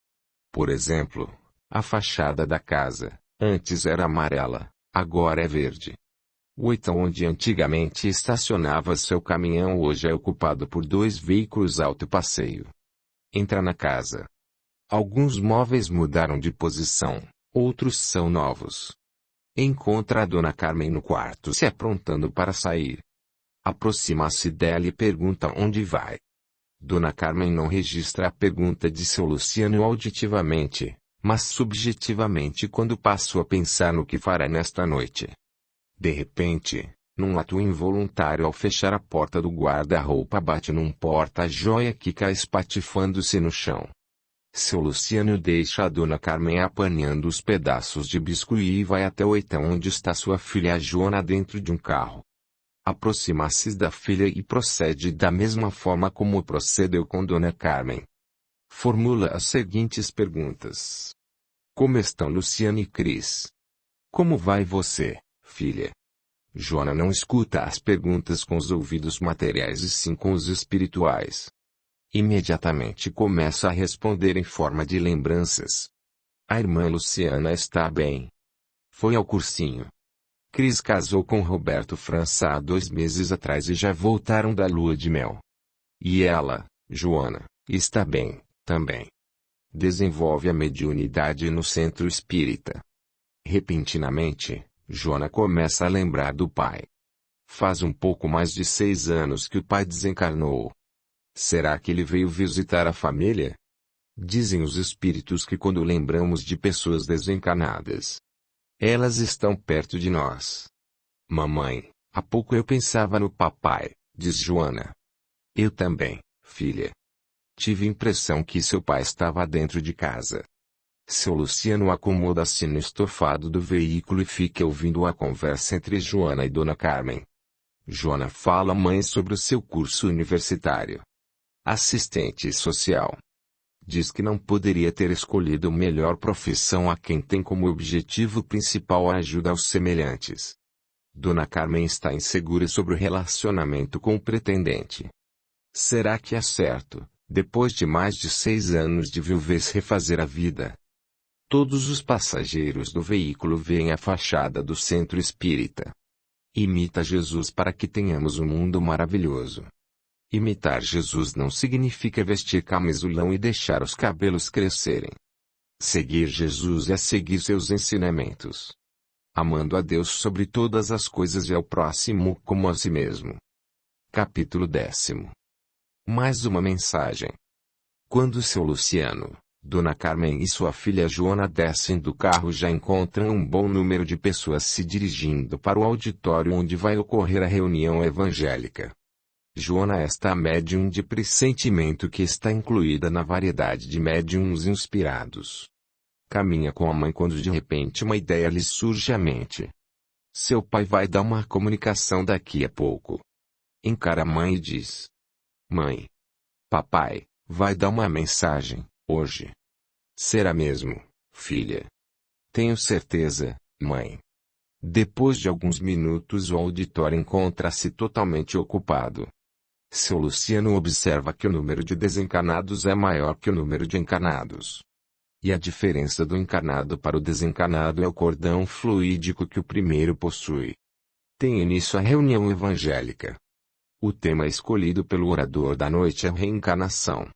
[SPEAKER 1] Por exemplo, a fachada da casa, antes era amarela, agora é verde. O então onde antigamente estacionava seu caminhão hoje é ocupado por 2 veículos autopasseio. Entra na casa. Alguns móveis mudaram de posição, outros são novos. Encontra a dona Carmen no quarto se aprontando para sair. Aproxima-se dela e pergunta onde vai. Dona Carmen não registra a pergunta de seu Luciano auditivamente, mas subjetivamente quando passou a pensar no que fará nesta noite. De repente, num ato involuntário ao fechar a porta do guarda-roupa bate num porta-joia que cai espatifando-se no chão. Seu Luciano deixa a dona Carmen apanhando os pedaços de biscuit e vai até o então onde está sua filha Joana dentro de um carro. Aproxima-se da filha e procede da mesma forma como procedeu com dona Carmen. Formula as seguintes perguntas. Como estão Luciano e Chris? Como vai você, filha? Joana não escuta as perguntas com os ouvidos materiais e sim com os espirituais. Imediatamente começa a responder em forma de lembranças. A irmã Luciana está bem. Foi ao cursinho. Chris casou com Roberto França há 2 meses atrás e já voltaram da lua de mel. E ela, Joana, está bem, também. Desenvolve a mediunidade no centro espírita. Repentinamente, Joana começa a lembrar do pai. Faz um pouco mais de 6 anos que o pai desencarnou. Será que ele veio visitar a família? Dizem os espíritos que quando lembramos de pessoas desencarnadas, elas estão perto de nós. Mamãe, há pouco eu pensava no papai, diz Joana. Eu também, filha. Tive impressão que seu pai estava dentro de casa. Seu Luciano acomoda-se no estofado do veículo e fica ouvindo a conversa entre Joana e Dona Carmen. Joana fala à mãe sobre o seu curso universitário. Assistente social. Diz que não poderia ter escolhido melhor profissão a quem tem como objetivo principal a ajuda aos semelhantes. Dona Carmen está insegura sobre o relacionamento com o pretendente. Será que é certo, depois de mais de 6 anos de viuvez, refazer a vida? Todos os passageiros do veículo veem a fachada do centro espírita. Imita Jesus para que tenhamos um mundo maravilhoso. Imitar Jesus não significa vestir camisolão e deixar os cabelos crescerem. Seguir Jesus é seguir seus ensinamentos. Amando a Deus sobre todas as coisas e ao próximo como a si mesmo. Capítulo 10. Mais uma mensagem. Quando seu Luciano, Dona Carmen e sua filha Joana descem do carro, já encontram um bom número de pessoas se dirigindo para o auditório onde vai ocorrer a reunião evangélica. Joana é esta médium de pressentimento que está incluída na variedade de médiums inspirados. Caminha com a mãe quando de repente uma ideia lhe surge à mente. Seu pai vai dar uma comunicação daqui a pouco. Encara a mãe e diz: Mãe. Papai vai dar uma mensagem hoje. Será mesmo, filha? Tenho certeza, mãe. Depois de alguns minutos o auditório encontra-se totalmente ocupado. Seu Luciano observa que o número de desencarnados é maior que o número de encarnados. E a diferença do encarnado para o desencarnado é o cordão fluídico que o primeiro possui. Tem início a reunião evangélica. O tema escolhido pelo orador da noite é reencarnação.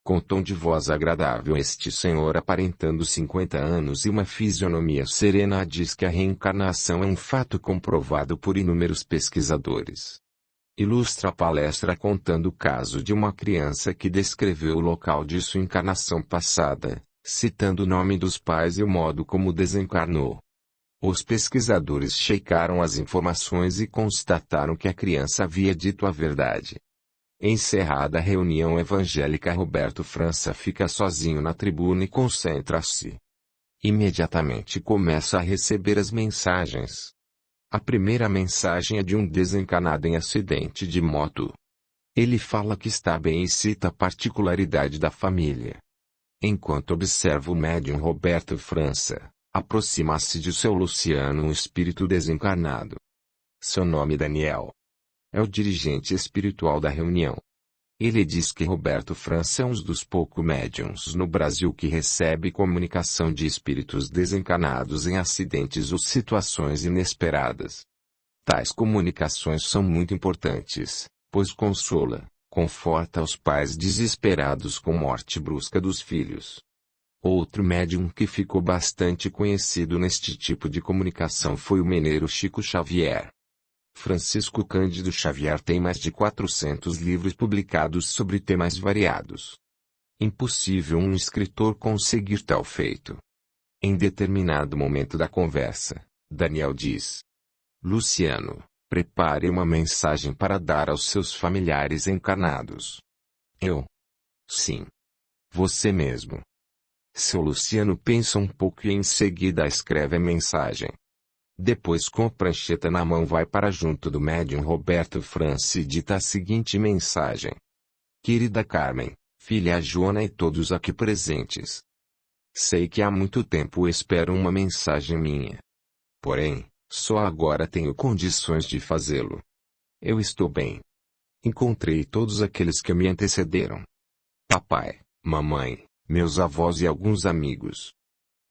[SPEAKER 1] Com tom de voz agradável, este senhor, aparentando 50 anos e uma fisionomia serena, diz que a reencarnação é um fato comprovado por inúmeros pesquisadores. Ilustra a palestra contando o caso de uma criança que descreveu o local de sua encarnação passada, citando o nome dos pais e o modo como desencarnou. Os pesquisadores checaram as informações e constataram que a criança havia dito a verdade. Encerrada a reunião evangélica, Roberto França fica sozinho na tribuna e concentra-se. Imediatamente começa a receber as mensagens. A primeira mensagem é de um desencarnado em acidente de moto. Ele fala que está bem e cita a particularidade da família. Enquanto observa o médium Roberto França, aproxima-se de seu Luciano, um espírito desencarnado. Seu nome é Daniel. É o dirigente espiritual da reunião. Ele diz que Roberto França é um dos poucos médiums no Brasil que recebe comunicação de espíritos desencarnados em acidentes ou situações inesperadas. Tais comunicações são muito importantes, pois conforta os pais desesperados com morte brusca dos filhos. Outro médium que ficou bastante conhecido neste tipo de comunicação foi o mineiro Chico Xavier. Francisco Cândido Xavier tem mais de 400 livros publicados sobre temas variados. Impossível um escritor conseguir tal feito. Em determinado momento da conversa, Daniel diz: Luciano, prepare uma mensagem para dar aos seus familiares encarnados. Eu? Sim. Você mesmo. Seu Luciano pensa um pouco e em seguida escreve a mensagem. Depois, com a prancheta na mão, vai para junto do médium Roberto França e dita a seguinte mensagem: Querida Carmen, filha Joana e todos aqui presentes. Sei que há muito tempo espero uma mensagem minha. Porém, só agora tenho condições de fazê-lo. Eu estou bem. Encontrei todos aqueles que me antecederam. Papai, mamãe, meus avós e alguns amigos.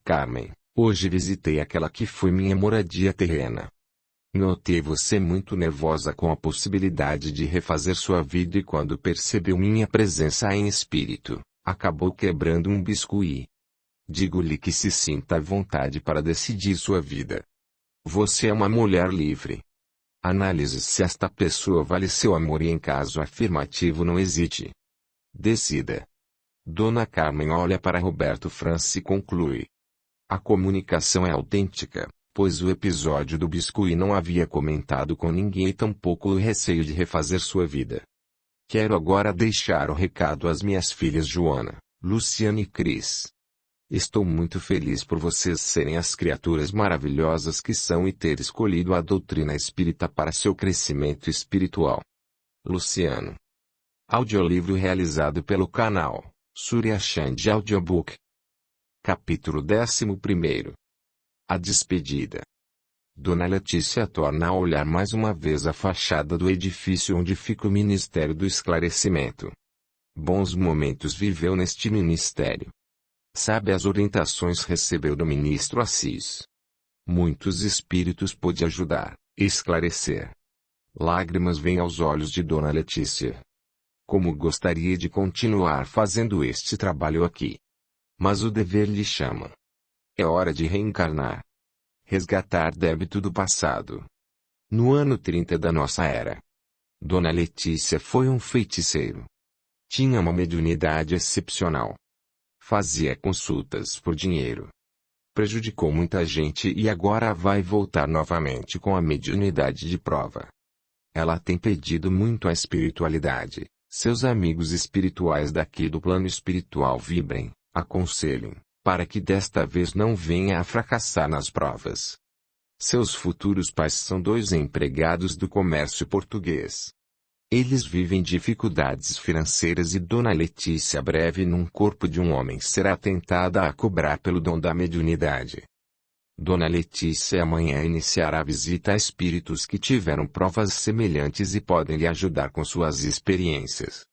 [SPEAKER 1] Carmen, hoje visitei aquela que foi minha moradia terrena. Notei você muito nervosa com a possibilidade de refazer sua vida e quando percebeu minha presença em espírito, acabou quebrando um biscuit. Digo-lhe que se sinta à vontade para decidir sua vida. Você é uma mulher livre. Analise se esta pessoa vale seu amor e em caso afirmativo não hesite. Decida. Dona Carmen olha para Roberto França e conclui: a comunicação é autêntica, pois o episódio do biscuit não havia comentado com ninguém e tampouco o receio de refazer sua vida. Quero agora deixar o recado às minhas filhas Joana, Luciana e Cris. Estou muito feliz por vocês serem as criaturas maravilhosas que são e ter escolhido a doutrina espírita para seu crescimento espiritual. Luciano. Audiolivro realizado pelo canal Surya Chand Audiobook. Capítulo 11. A despedida. Dona Letícia torna a olhar mais uma vez a fachada do edifício onde fica o Ministério do Esclarecimento. Bons momentos viveu neste ministério. Sabe as orientações recebeu do ministro Assis. Muitos espíritos pôde ajudar, esclarecer. Lágrimas vêm aos olhos de Dona Letícia. Como gostaria de continuar fazendo este trabalho aqui. Mas o dever lhe chama. É hora de reencarnar. Resgatar débito do passado. No ano 30 da nossa era. Dona Letícia foi um feiticeiro. Tinha uma mediunidade excepcional. Fazia consultas por dinheiro. Prejudicou muita gente e agora vai voltar novamente com a mediunidade de prova. Ela tem pedido muito à espiritualidade. Seus amigos espirituais daqui do plano espiritual vibrem, aconselhem, para que desta vez não venha a fracassar nas provas. Seus futuros pais são 2 empregados do comércio português. Eles vivem dificuldades financeiras e Dona Letícia breve num corpo de um homem será tentada a cobrar pelo dom da mediunidade. Dona Letícia amanhã iniciará a visita a espíritos que tiveram provas semelhantes e podem lhe ajudar com suas experiências.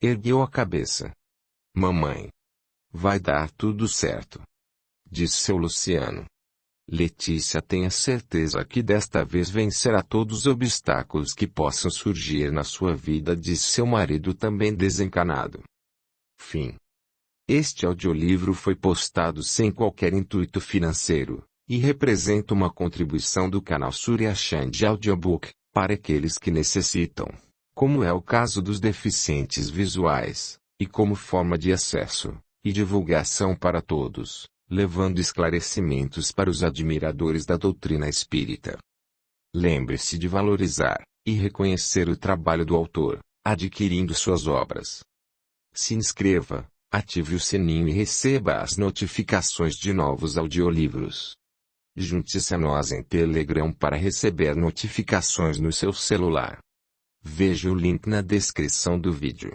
[SPEAKER 1] Ergueu a cabeça. Mamãe. Vai dar tudo certo. Disse seu Luciano. Letícia tenha certeza que desta vez vencerá todos os obstáculos que possam surgir na sua vida, disse seu marido também desencanado. Fim. Este audiolivro foi postado sem qualquer intuito financeiro, e representa uma contribuição do canal Surya Chand Audiobook, para aqueles que necessitam, como é o caso dos deficientes visuais, e como forma de acesso e divulgação para todos, levando esclarecimentos para os admiradores da doutrina espírita. Lembre-se de valorizar e reconhecer o trabalho do autor, adquirindo suas obras. Se inscreva, ative o sininho e receba as notificações de novos audiolivros. Junte-se a nós em Telegram para receber notificações no seu celular. Veja o link na descrição do vídeo.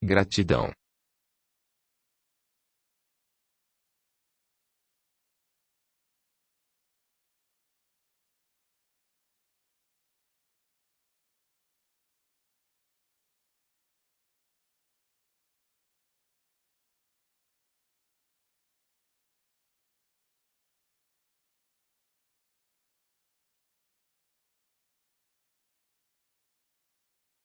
[SPEAKER 1] Gratidão.